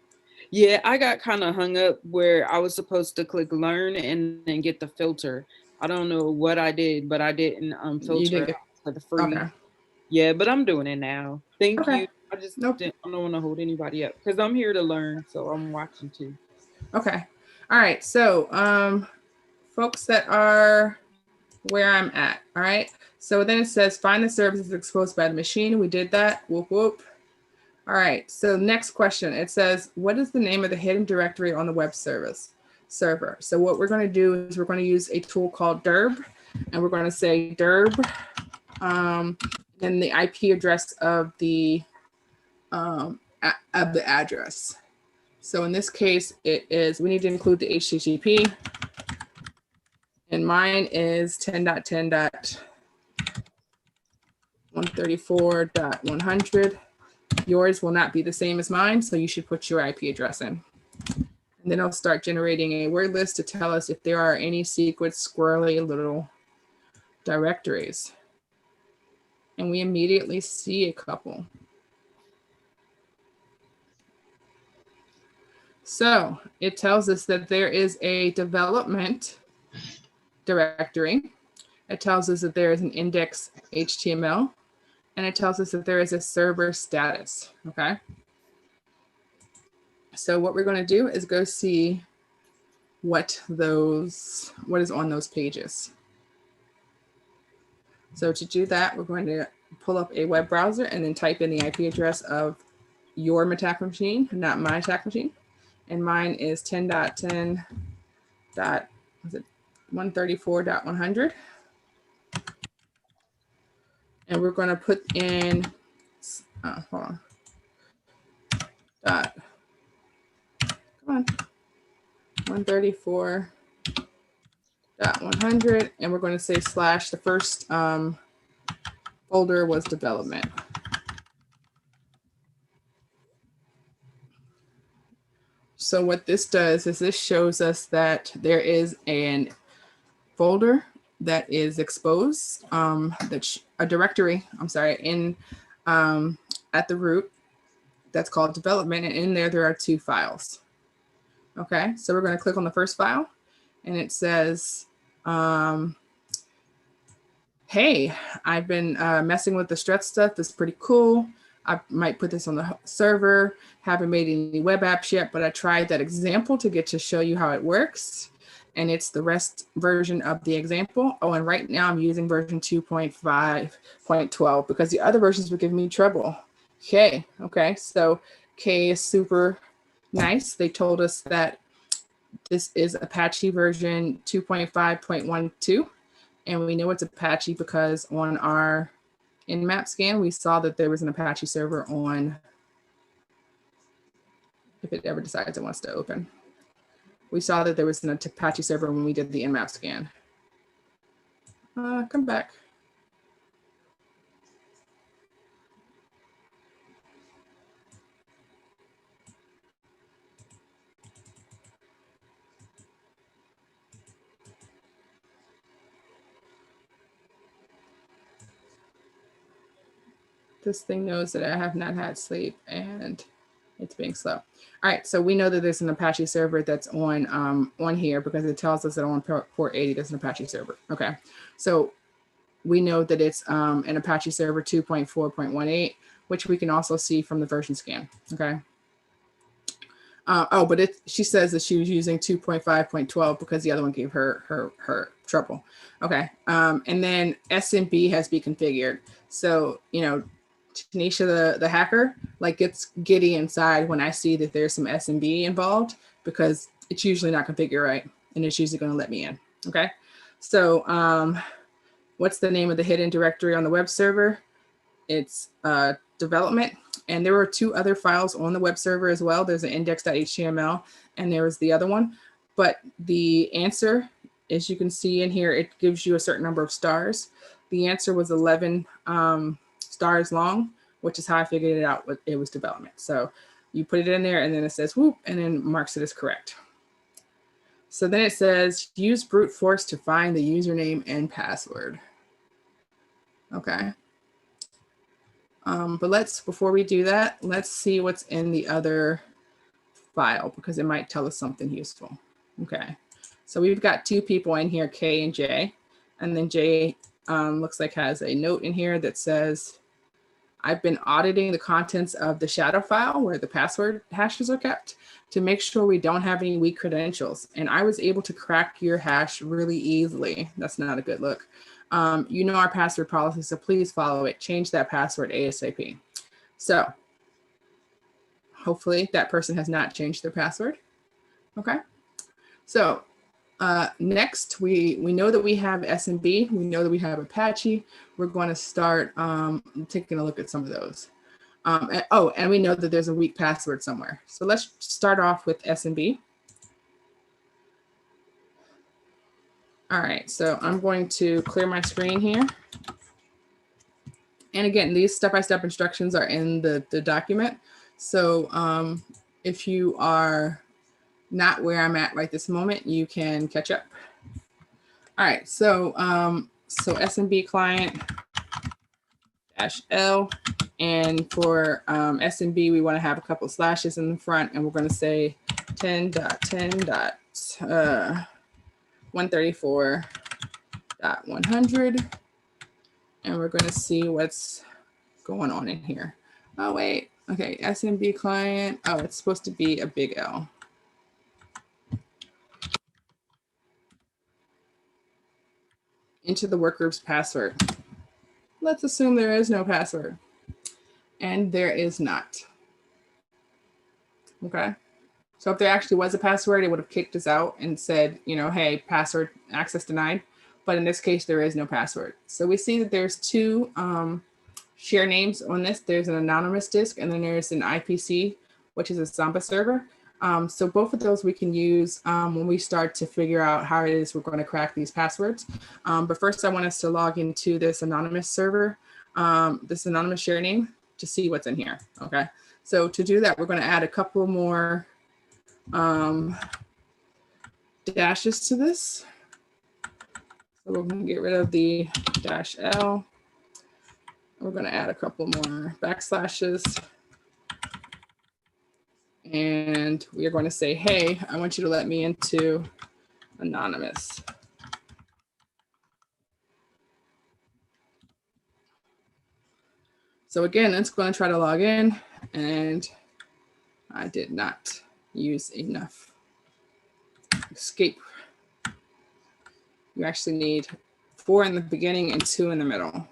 Yeah, I got kind of hung up where I was supposed to click learn and then get the filter. I don't know what I did, but I didn't filter it for the free. Okay. Yeah, but I'm doing it now. Thank you. I just I don't want to hold anybody up because I'm here to learn, so I'm watching too. Okay. All right. So folks that are where I'm at. All right. So then it says find the services exposed by the machine. We did that. Whoop, whoop. All right. So next question. It says, what is the name of the hidden directory on the web server? So what we're going to do is we're going to use a tool called derb, and we're going to say derb, and the IP address of the address. So in this case, it is, we need to include the HTTP. And mine is 10.10.134.100. Yours will not be the same as mine, so you should put your IP address in. And then I'll start generating a word list to tell us if there are any secret squirrely little directories. And we immediately see a couple. So it tells us that there is a development directory. It tells us that there is an index HTML, and it tells us that there is a server status, okay? So what we're going to do is go see what is on those pages. So to do that, we're going to pull up a web browser and then type in the IP address of your attack machine, not my attack machine. And mine is 10.10.134.100. And we're going to put in, hold on. Come on. 134.100. And we're going to say slash, the first folder was development. So what this does is this shows us that there is a folder that is exposed, that's a directory, in at the root that's called development. And in there are two files. Okay, so we're going to click on the first file and it says, hey, I've been messing with the Struts stuff. It's pretty cool. I might put this on the server. Haven't made any web apps yet, but I tried that example to show you how it works. And it's the REST version of the example. Oh, and right now I'm using version 2.5.12 because the other versions would give me trouble. Okay, so K is super nice. They told us that this is Apache version 2.5.12. And we know it's Apache because on our Nmap scan, we saw that there was an Apache server on, if it ever decides it wants to open. We saw that there was an Apache server when we did the Nmap scan. Come back. This thing knows that I have not had sleep and it's being slow. All right, so we know that there's an Apache server that's on here because it tells us that on port 80 there's an Apache server. Okay, so we know that it's an Apache server 2.4.18, which we can also see from the version scan. Okay. Oh, but she says that she was using 2.5.12 because the other one gave her trouble. Okay, and then SMB has been configured. So Tanisha, the hacker, like gets giddy inside when I see that there's some SMB involved because it's usually not configured right, and it's usually going to let me in. Okay, so what's the name of the hidden directory on the web server? It's development, and there were 2 other files on the web server as well. There's an index.html, and there was the other one. But the answer, as you can see in here, it gives you a certain number of stars. The answer was 11 stars long, which is how I figured it out. It was development. So you put it in there, and then it says whoop, and then marks it as correct. So then it says use brute force to find the username and password. Okay. But before we do that, let's see what's in the other file because it might tell us something useful. Okay, so we've got 2 people in here, K and J, and then J looks like has a note in here that says, I've been auditing the contents of the shadow file where the password hashes are kept to make sure we don't have any weak credentials. And I was able to crack your hash really easily. That's not a good look. You know our password policy, so please follow it. Change that password ASAP. So hopefully that person has not changed their password. Okay. So next, we know that we have SMB. We know that we have Apache. We're going to start taking a look at some of those. And we know that there's a weak password somewhere. So let's start off with SMB. All right, so I'm going to clear my screen here. And again, these step-by-step instructions are in the document. So if you are not where I'm at right this moment, you can catch up. All right, so SMB client -L, and for SMB, we want to have a couple of slashes in the front, and we're going to say 10.10.134.100, and we're going to see what's going on in here. Oh, wait. Okay, SMB client. Oh, it's supposed to be a big L. Into the workgroup's password. Let's assume there is no password. And there is not. Okay. So if there actually was a password, it would have kicked us out and said, hey, password access denied. But in this case, there is no password. So we see that there's 2 share names on this. There's an anonymous disk, and then there's an IPC, which is a Samba server. So both of those we can use when we start to figure out how it is we're going to crack these passwords. But first, I want us to log into this anonymous server, this anonymous share name, to see what's in here. Okay. So to do that, we're going to add a couple more dashes to this. So we're going to get rid of the -L. We're going to add a couple more backslashes. And we are going to say, hey, I want you to let me into anonymous. So again, it's going to try to log in, and I did not use enough escape. You actually need 4 in the beginning and 2 in the middle.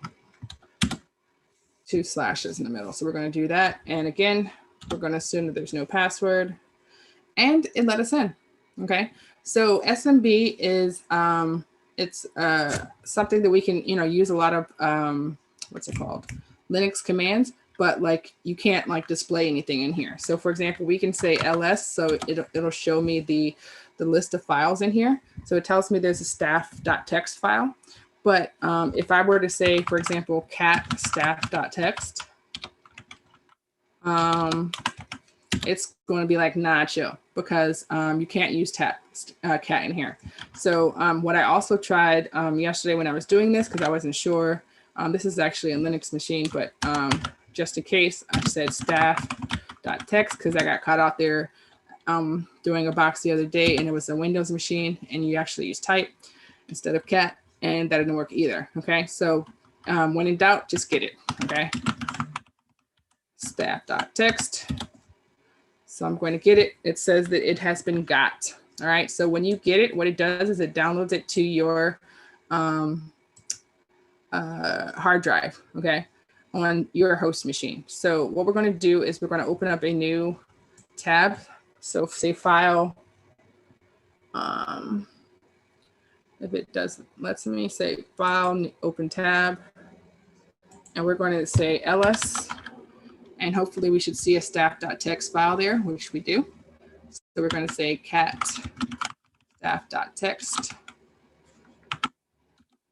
2 slashes in the middle. So we're going to do that. And again, we're going to assume that there's no password, and it let us in. Okay. So SMB is it's something that we can, use a lot of what's it called? Linux commands, but like you can't like display anything in here. So for example, we can say ls, so it'll show me the list of files in here. So it tells me there's a staff.txt file. But if I were to say, for example, cat staff.txt, it's going to be like, nah, chill, because you can't use cat in here. So what I also tried yesterday when I was doing this, because I wasn't sure, this is actually a Linux machine, but just in case, I said staff.txt because I got caught out there doing a box the other day, and it was a Windows machine, and you actually use type instead of cat, and that didn't work either. Okay, so when in doubt, just get it. Okay, staff.txt. So I'm going to get it. It says that it has been got. All right. So when you get it, what it does is it downloads it to your hard drive. Okay, on your host machine. So what we're going to do is we're going to open up a new tab. So say file. If it doesn't, let me say file, open tab, and we're going to say ls, and hopefully we should see a staff.txt file there, which we do. So we're going to say cat staff.txt,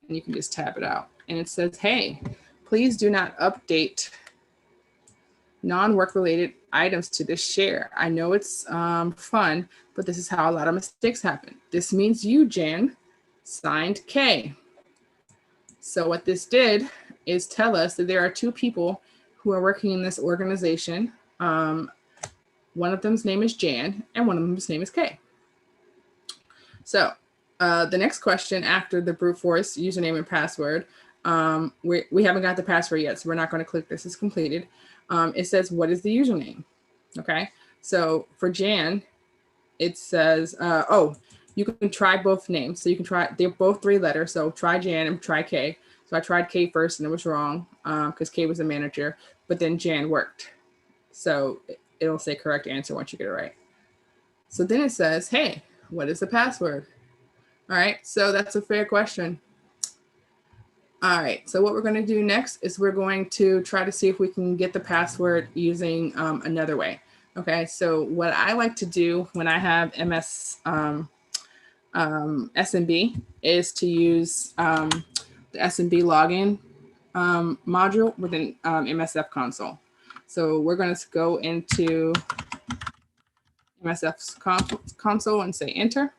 and you can just tab it out. And it says, hey, please do not update non-work related items to this share. I know it's fun, but this is how a lot of mistakes happen. This means you, Jan, signed K. So what this did is tell us that there are 2 people who are working in this organization. One of them's name is Jan, and one of them's name is Kay. So the next question after the brute force username and password, we haven't got the password yet, so we're not going to click this as completed. It says, what is the username? Okay, so for Jan, it says, oh, you can try both names. So you can try, they're both 3 letters. So try Jan and try K. So I tried K first and it was wrong because K was a manager, but then Jan worked. So it'll say correct answer once you get it right. So then it says, hey, what is the password? All right, so that's a fair question. All right, so what we're going to do next is we're going to try to see if we can get the password using another way. Okay, so what I like to do when I have SMB is to use the Smb Login module within MSF console. So we're going to go into MSF's console and say enter.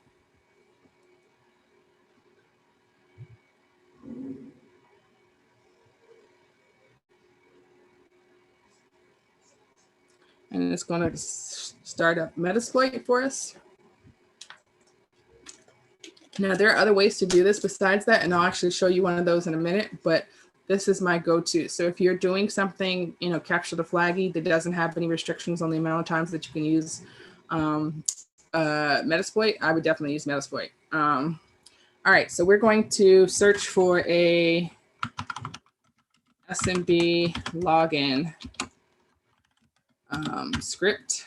And it's going to start up Metasploit for us. Now, there are other ways to do this besides that, and I'll actually show you one of those in a minute, but this is my go-to. So if you're doing something, capture the flaggy that doesn't have any restrictions on the amount of times that you can use Metasploit, I would definitely use Metasploit. All right, so we're going to search for a Smb Login script.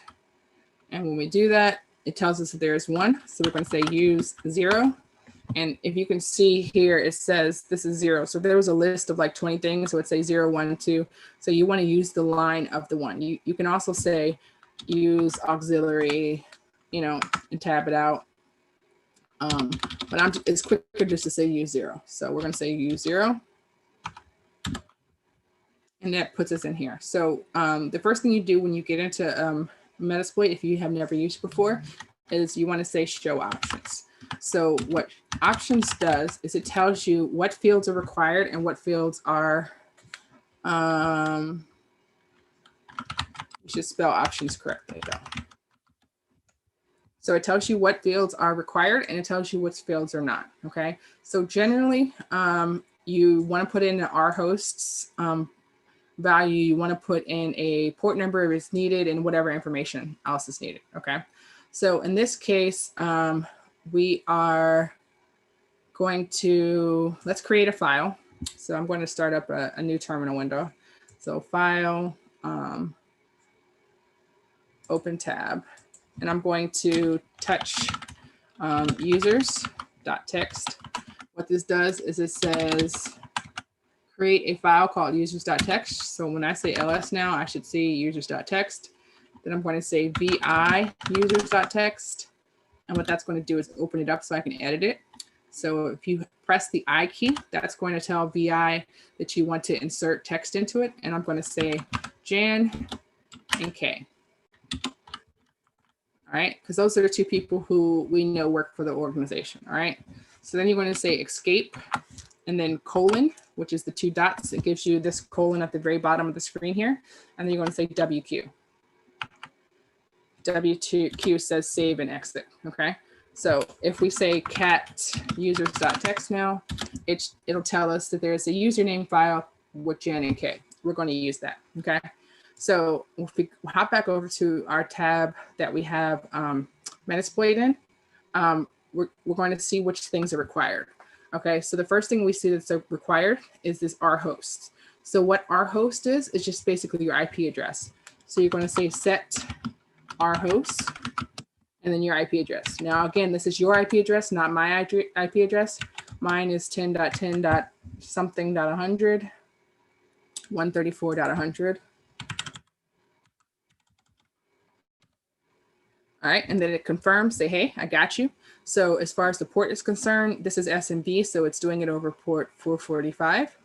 And when we do that, it tells us that there's 1. So we're going to say use 0. And if you can see here, it says this is 0. So there was a list of like 20 things. So it'd say 0, 1, 2. So you want to use the line of the 1. You can also say use auxiliary, and tab it out. But it's quicker just to say use 0. So we're going to say use 0. And that puts us in here. So the first thing you do when you get into Metasploit, if you have never used it before, is you want to say show options. So what options does is it tells you what fields are required and what fields are, you should spell options correctly though. So it tells you what fields are required and it tells you which fields are not, okay? So generally, you wanna put in an rhosts value, you wanna put in a port number if it's needed and whatever information else is needed, okay? So in this case, we are going to, let's create a file. So I'm going to start up a new terminal window. So file, open tab, and I'm going to touch users.txt. What this does is it says, create a file called users.txt. So when I say ls now, I should see users.txt. Then I'm going to say vi users.txt. And what that's going to do is open it up so I can edit it. So if you press the I key, that's going to tell VI that you want to insert text into it. And I'm going to say Jan and K. All right, because those are the two people who we know work for the organization. All right, so then you're going to say escape and then colon, which is the two dots. It gives you this colon at the very bottom of the screen here. And then you're going to say WQ. W2Q says save and exit. Okay. So if we say cat users.txt now, it'll tell us that there's a username file with Jan and K. We're going to use that. Okay. So if we hop back over to our tab that we have Metasploit in, we're going to see which things are required. Okay. So the first thing we see that's required is this rhost. So what rhost is just basically your IP address. So you're going to say set rhost and then your IP address. Now, again, this is your IP address, not my IP address. Mine is 10.10.something.100, 134.100. All right, and then it confirms, say, hey, I got you. So as far as the port is concerned, this is Smb, so it's doing it over port 445.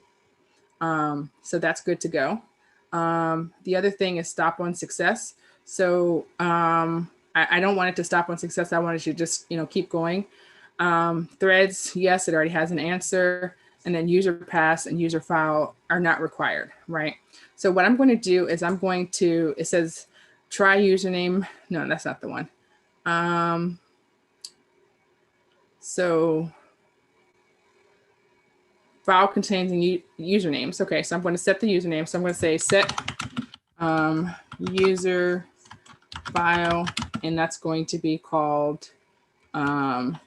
So that's good to go. The other thing is stop on success. So I don't want it to stop on success. I want it to just, keep going. Threads, yes, it already has an answer. And then user pass and user file are not required, right? So what I'm going to do is it says try username. No, that's not the one. So file contains usernames. Okay, so I'm going to set the username. So I'm going to say set user file, and that's going to be called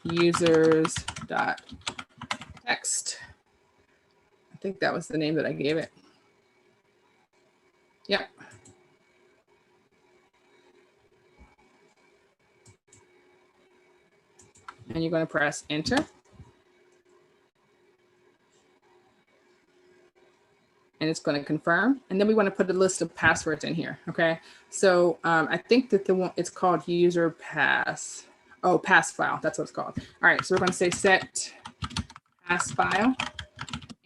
users.txt. I think that was the name that I gave it. Yep. And you're going to press enter. And it's going to confirm. And then we want to put a list of passwords in here. Okay. So I think that it's called user pass. Oh, pass file. That's what it's called. All right. So we're going to say set pass file.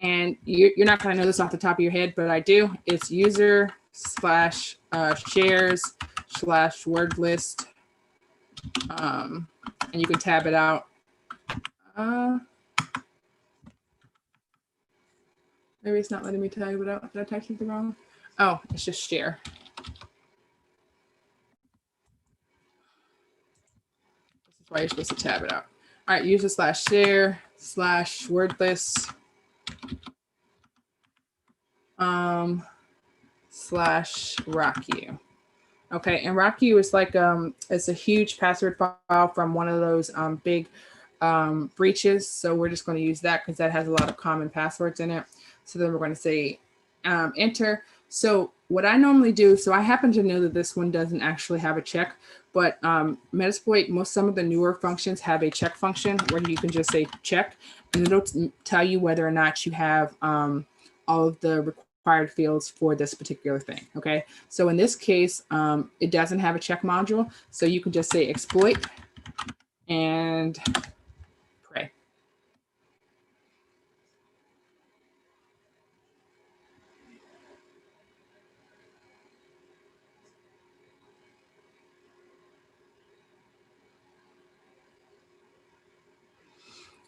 And you're not going to know this off the top of your head, but I do. It's user/shares/word list. And you can tab it out. Maybe it's not letting me tab it out. Did I type something wrong? Oh, it's just share. This is why you're supposed to tab it out. All right, user/share/word list. /RockU. Okay, and RockU is like it's a huge password file from one of those big breaches. So we're just going to use that because that has a lot of common passwords in it. So then we're going to say enter. So what I normally do, so I happen to know that this one doesn't actually have a check, but Metasploit, some of the newer functions have a check function where you can just say check, and it'll tell you whether or not you have all of the required fields for this particular thing. Okay, so in this case, it doesn't have a check module, so you can just say exploit and pray.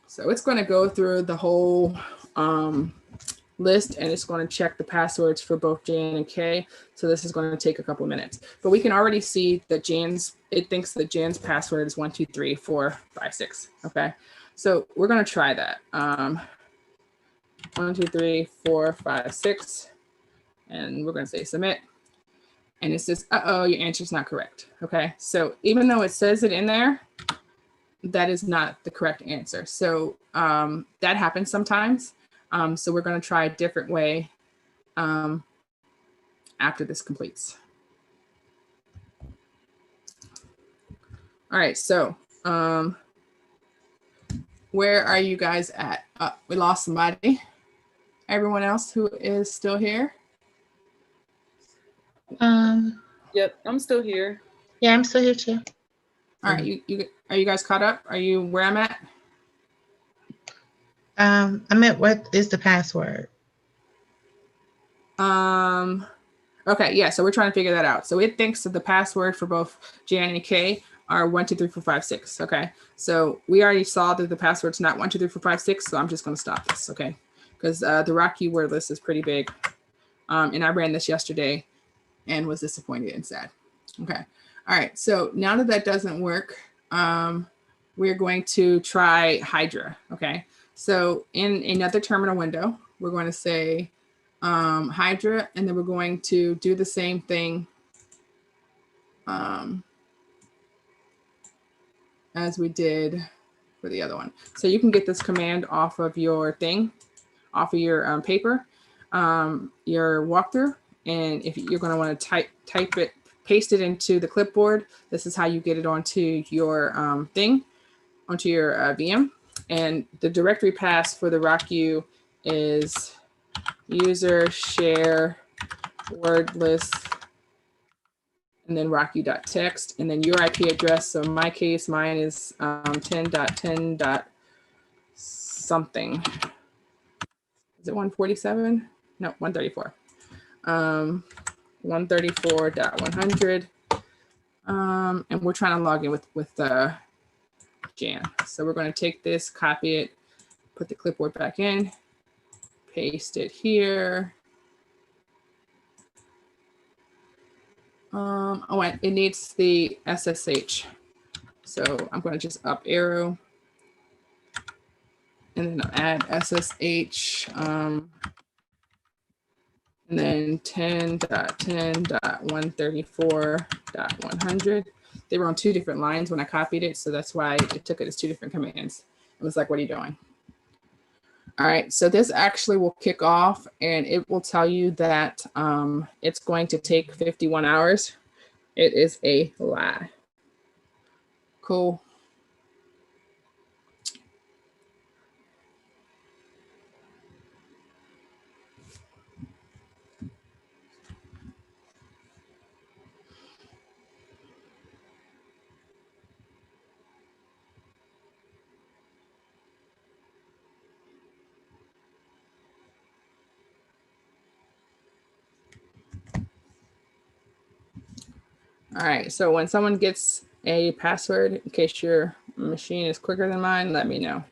So it's going to go through the whole list, and it's going to check the passwords for both Jan and K. So this is going to take a couple of minutes, but we can already see that it thinks that Jan's password is 1, 2, 3, 4, 5, 6. Okay, so we're going to try that. 1, 2, 3, 4, 5, 6, and we're going to say submit. And it says, uh-oh, your answer is not correct. Okay, so even though it says it in there, that is not the correct answer. So that happens sometimes. So we're going to try a different way after this completes. All right, so where are you guys at? We lost somebody. Everyone else who is still here? Yep, I'm still here. Yeah, I'm still here too. All right, are you guys caught up? Are you where I'm at? I meant, what is the password? Okay, yeah, so we're trying to figure that out. So it thinks that the password for both Jan and K are 1, 2, 3, 4, 5, 6. Okay, so we already saw that the password's not 1, 2, 3, 4, 5, 6. So I'm just going to stop this, okay? Because the Rocky word list is pretty big, and I ran this yesterday and was disappointed and sad. Okay, all right. So now that that doesn't work, we're going to try Hydra. Okay, so in another terminal window, we're going to say Hydra, and then we're going to do the same thing as we did for the other one. So you can get this command off of your thing, off of your paper, your walkthrough, and if you're going to want to type it, paste it into the clipboard. This is how you get it onto your thing, onto your VM. And the directory path for the RockU is user share word list, and then rocku.txt, and then your IP address. So in my case, mine is 10.10. something. Is it 147? No, 134. 134.100. And we're trying to log in with Jan. So we're going to take this, copy it, put the clipboard back in, paste it here. Oh, and it needs the SSH. So I'm going to just up arrow and then add SSH. And then 10.10.134.100. They were on 2 different lines when I copied it. So that's why it took it as 2 different commands. It was like, what are you doing? All right, so this actually will kick off and it will tell you that it's going to take 51 hours. It is a lie. Cool. All right, so when someone gets a password, in case your machine is quicker than mine, let me know.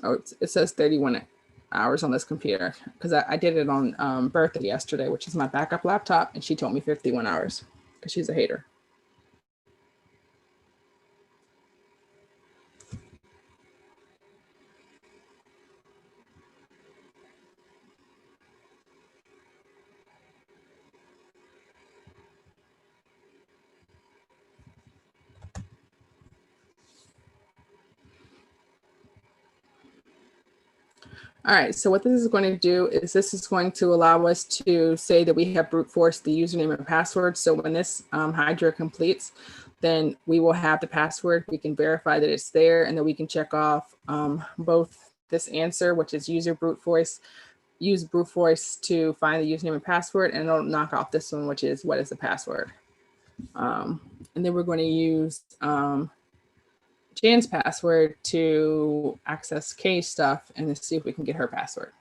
Oh, it says 31 hours on this computer because I did it on birthday yesterday, which is my backup laptop, and she told me 51 hours because she's a hater. All right, so what this is going to do is this is going to allow us to say that we have brute force the username and password. So when this Hydra completes, then we will have the password. We can verify that it's there, and then we can check off both this answer, which is use brute force to find the username and password, and it'll knock off this one, which is what is the password. And then we're going to use Jan's password to access Kay's stuff and to see if we can get her password.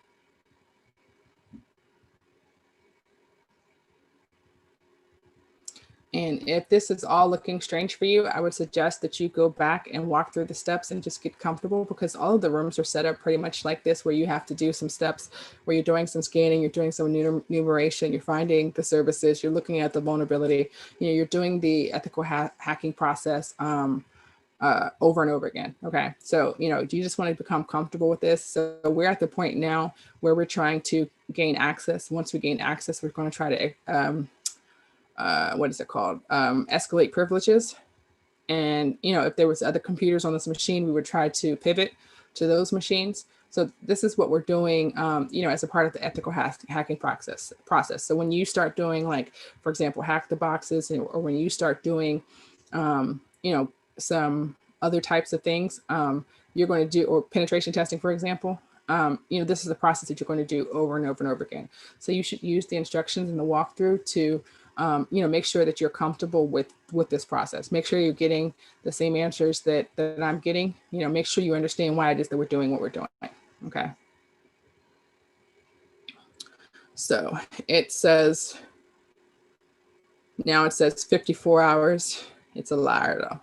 And if this is all looking strange for you, I would suggest that you go back and walk through the steps and just get comfortable, because all of the rooms are set up pretty much like this, where you have to do some steps where you're doing some scanning, you're doing some enumeration, you're finding the services, you're looking at the vulnerability, you're doing the ethical hacking process over and over again. Okay, so you just want to become comfortable with this. So we're at the point now where we're trying to gain access. Once we gain access, we're going to try to what is it called? Escalate privileges. And, if there was other computers on this machine, we would try to pivot to those machines. So this is what we're doing, as a part of the ethical hacking process. So when you start doing, like, for example, hack the boxes, or when you start doing, some other types of things, you're going to do, or penetration testing, for example, this is the process that you're going to do over and over and over again. So you should use the instructions in the walkthrough to make sure that you're comfortable with this process. Make sure you're getting the same answers that I'm getting. Make sure you understand why it is that we're doing what we're doing. Okay. So it says, now it says 54 hours. It's a liar though.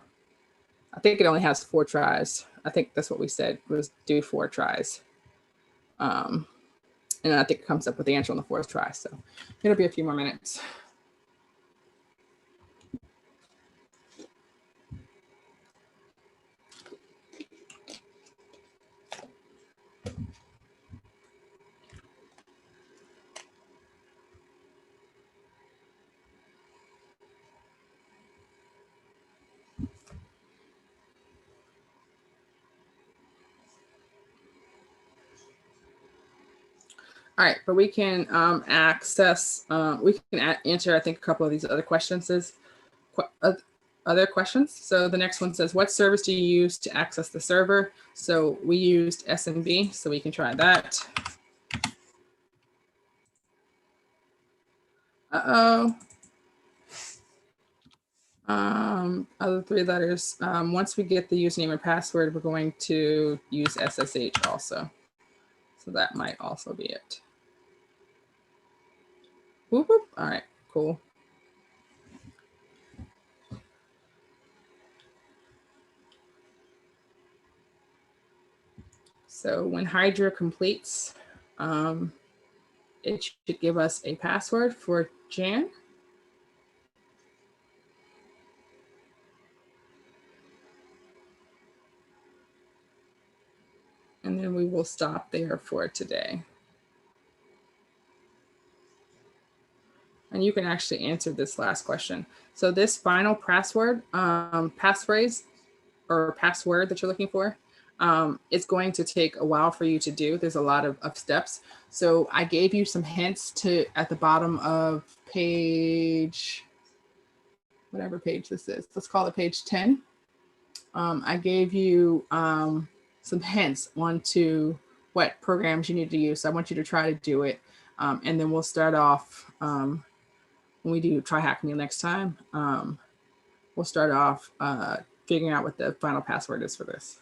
I think it only has 4 tries. I think that's what we said, was do 4 tries. And I think it comes up with the answer on the 4th try. So it'll be a few more minutes. All right, but we can access, we can answer, I think, a couple of these other questions. Other questions. So the next one says, what service do you use to access the server? So we used Smb, so we can try that. Other 3 letters. Once we get the username and password, we're going to use SSH also. So that might also be it. Whoop, whoop. All right, cool. So when Hydra completes, it should give us a password for Jan. And then we will stop there for today. And you can actually answer this last question. So this final password, passphrase or password that you're looking for, it's going to take a while for you to do. There's a lot of steps. So I gave you some hints at the bottom of page, whatever page this is. Let's call it page 10. I gave you some hints onto what programs you need to use. So I want you to try to do it. And then we'll start off, when we do try hacking next time, we'll start off figuring out what the final password is for this.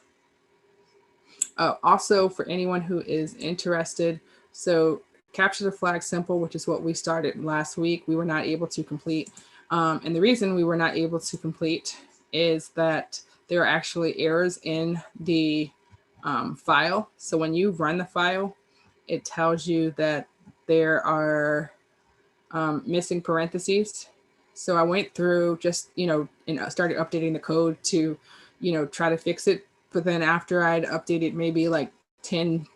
Also, for anyone who is interested, so capture the flag simple, which is what we started last week, we were not able to complete. And the reason we were not able to complete is that there are actually errors in the file. So when you run the file, it tells you that there are missing parentheses. So I went through just, and started updating the code to, try to fix it. But then after I'd updated maybe like 10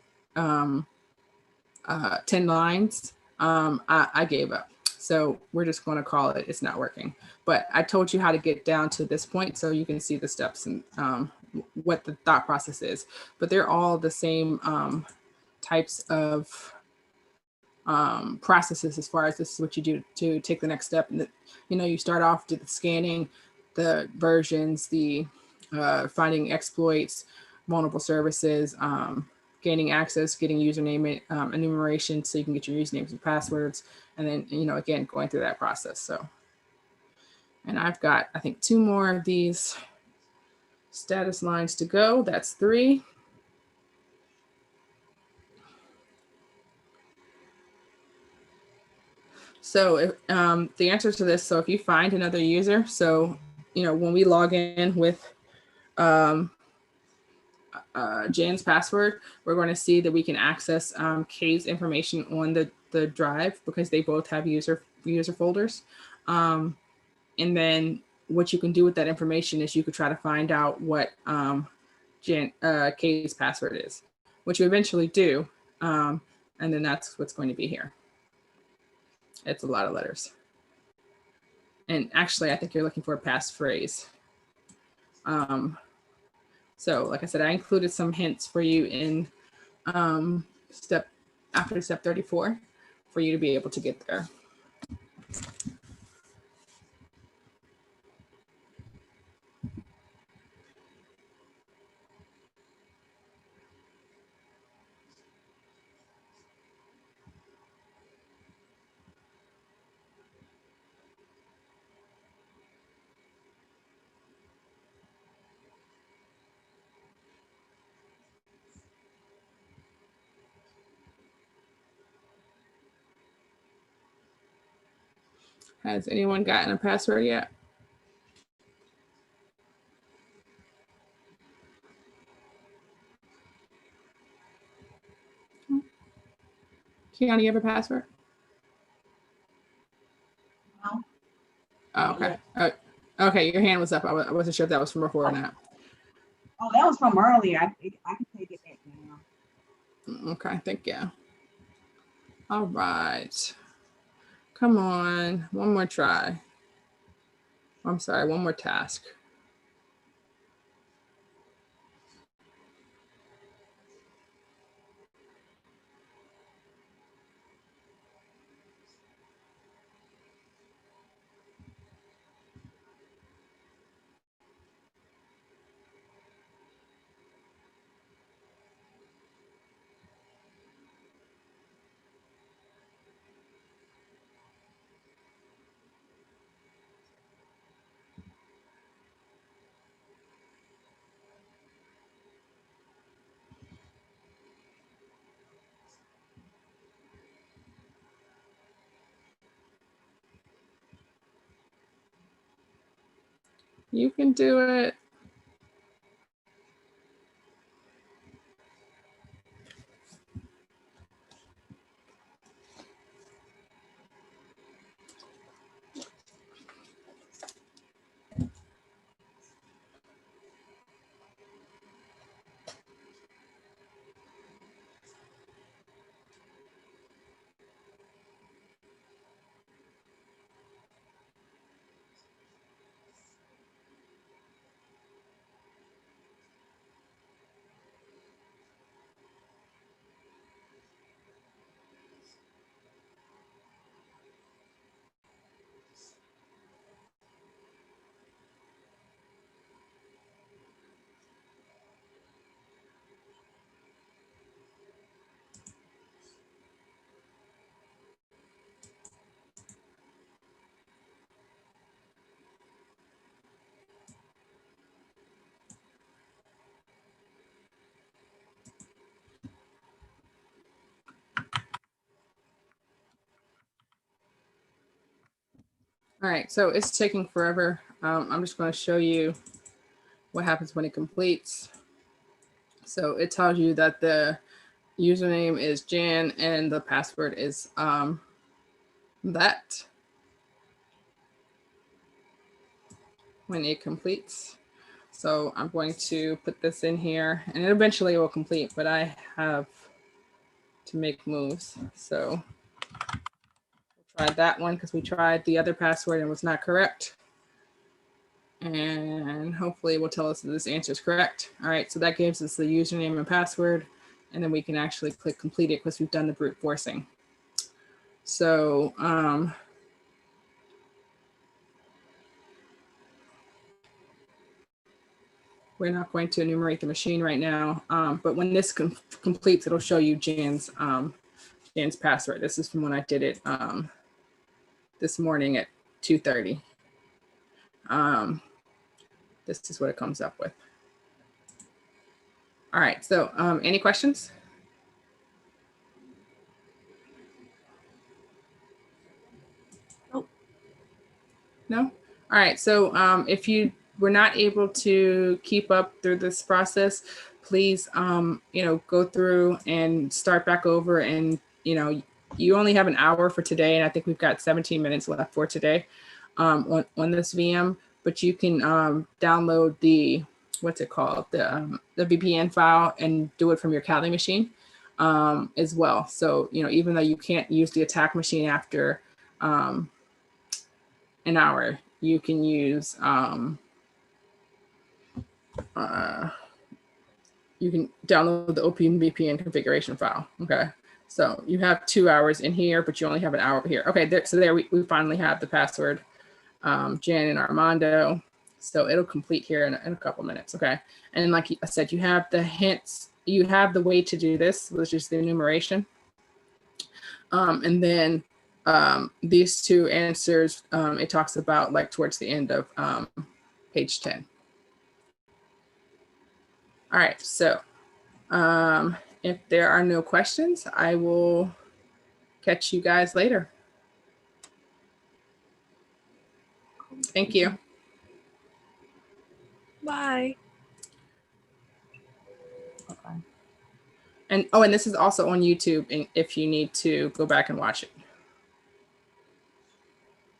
lines, I gave up. So we're just going to call it, it's not working. But I told you how to get down to this point so you can see the steps and what the thought process is. But they're all the same types of processes as far as this is what you do to take the next step. And you start off with the scanning, the versions, the finding exploits, vulnerable services, gaining access, getting username enumeration so you can get your usernames and passwords, and then again going through that process. So, and I've got I think 2 more of these Status lines to go, that's 3. So if, the answer to this, so if you find another user, so, you know, when we log in with Jan's password, we're going to see that we can access Kay's information on the drive because they both have user folders. And then what you can do with that information is you could try to find out what Kay's password is, which you eventually do. And then that's what's going to be here. It's a lot of letters. And actually, I think you're looking for a passphrase. So like I said, I included some hints for you in step 34 for you to be able to get there. Has anyone gotten a password yet? Kiana, you have a password? No. Oh, okay. Okay, your hand was up. I wasn't sure if that was from before or not. Oh, that was from earlier. I can take it back now. Okay, thank you. All right. Come on, one more try. I'm sorry, one more task. You can do it. All right, so it's taking forever. I'm just going to show you what happens when it completes. So it tells you that the username is Jan and the password is that when it completes. So I'm going to put this in here and it eventually will complete, but I have to make moves. So we'll try that one because we tried the other password and it was not correct. And hopefully it will tell us that this answer is correct. All right, so that gives us the username and password, and then we can actually click complete it because we've done the brute forcing. So we're not going to enumerate the machine right now, but when this completes, it'll show you Jan's password. This is from when I did it this morning at 2:30. This is what it comes up with. All right, so any questions? No? All right, so if you were not able to keep up through this process, please, go through and start back over. And, you only have an hour for today, and I think we've got 17 minutes left for today on this VM, but you can download the, what's it called? The VPN file and do it from your Kali machine as well. So, even though you can't use the attack machine after an hour, you can use you can download the OpenVPN configuration file. Okay, so you have 2 hours in here, but you only have an hour over here. Okay, there we finally have the password, Jan and Armando. So it'll complete here in a couple minutes. Okay, and like I said, you have the hints, you have the way to do this, which is the enumeration, and then these two answers, it talks about like towards the end of page 10. All right, so if there are no questions, I will catch you guys later. Thank you. Bye. Okay. And this is also on YouTube if you need to go back and watch it.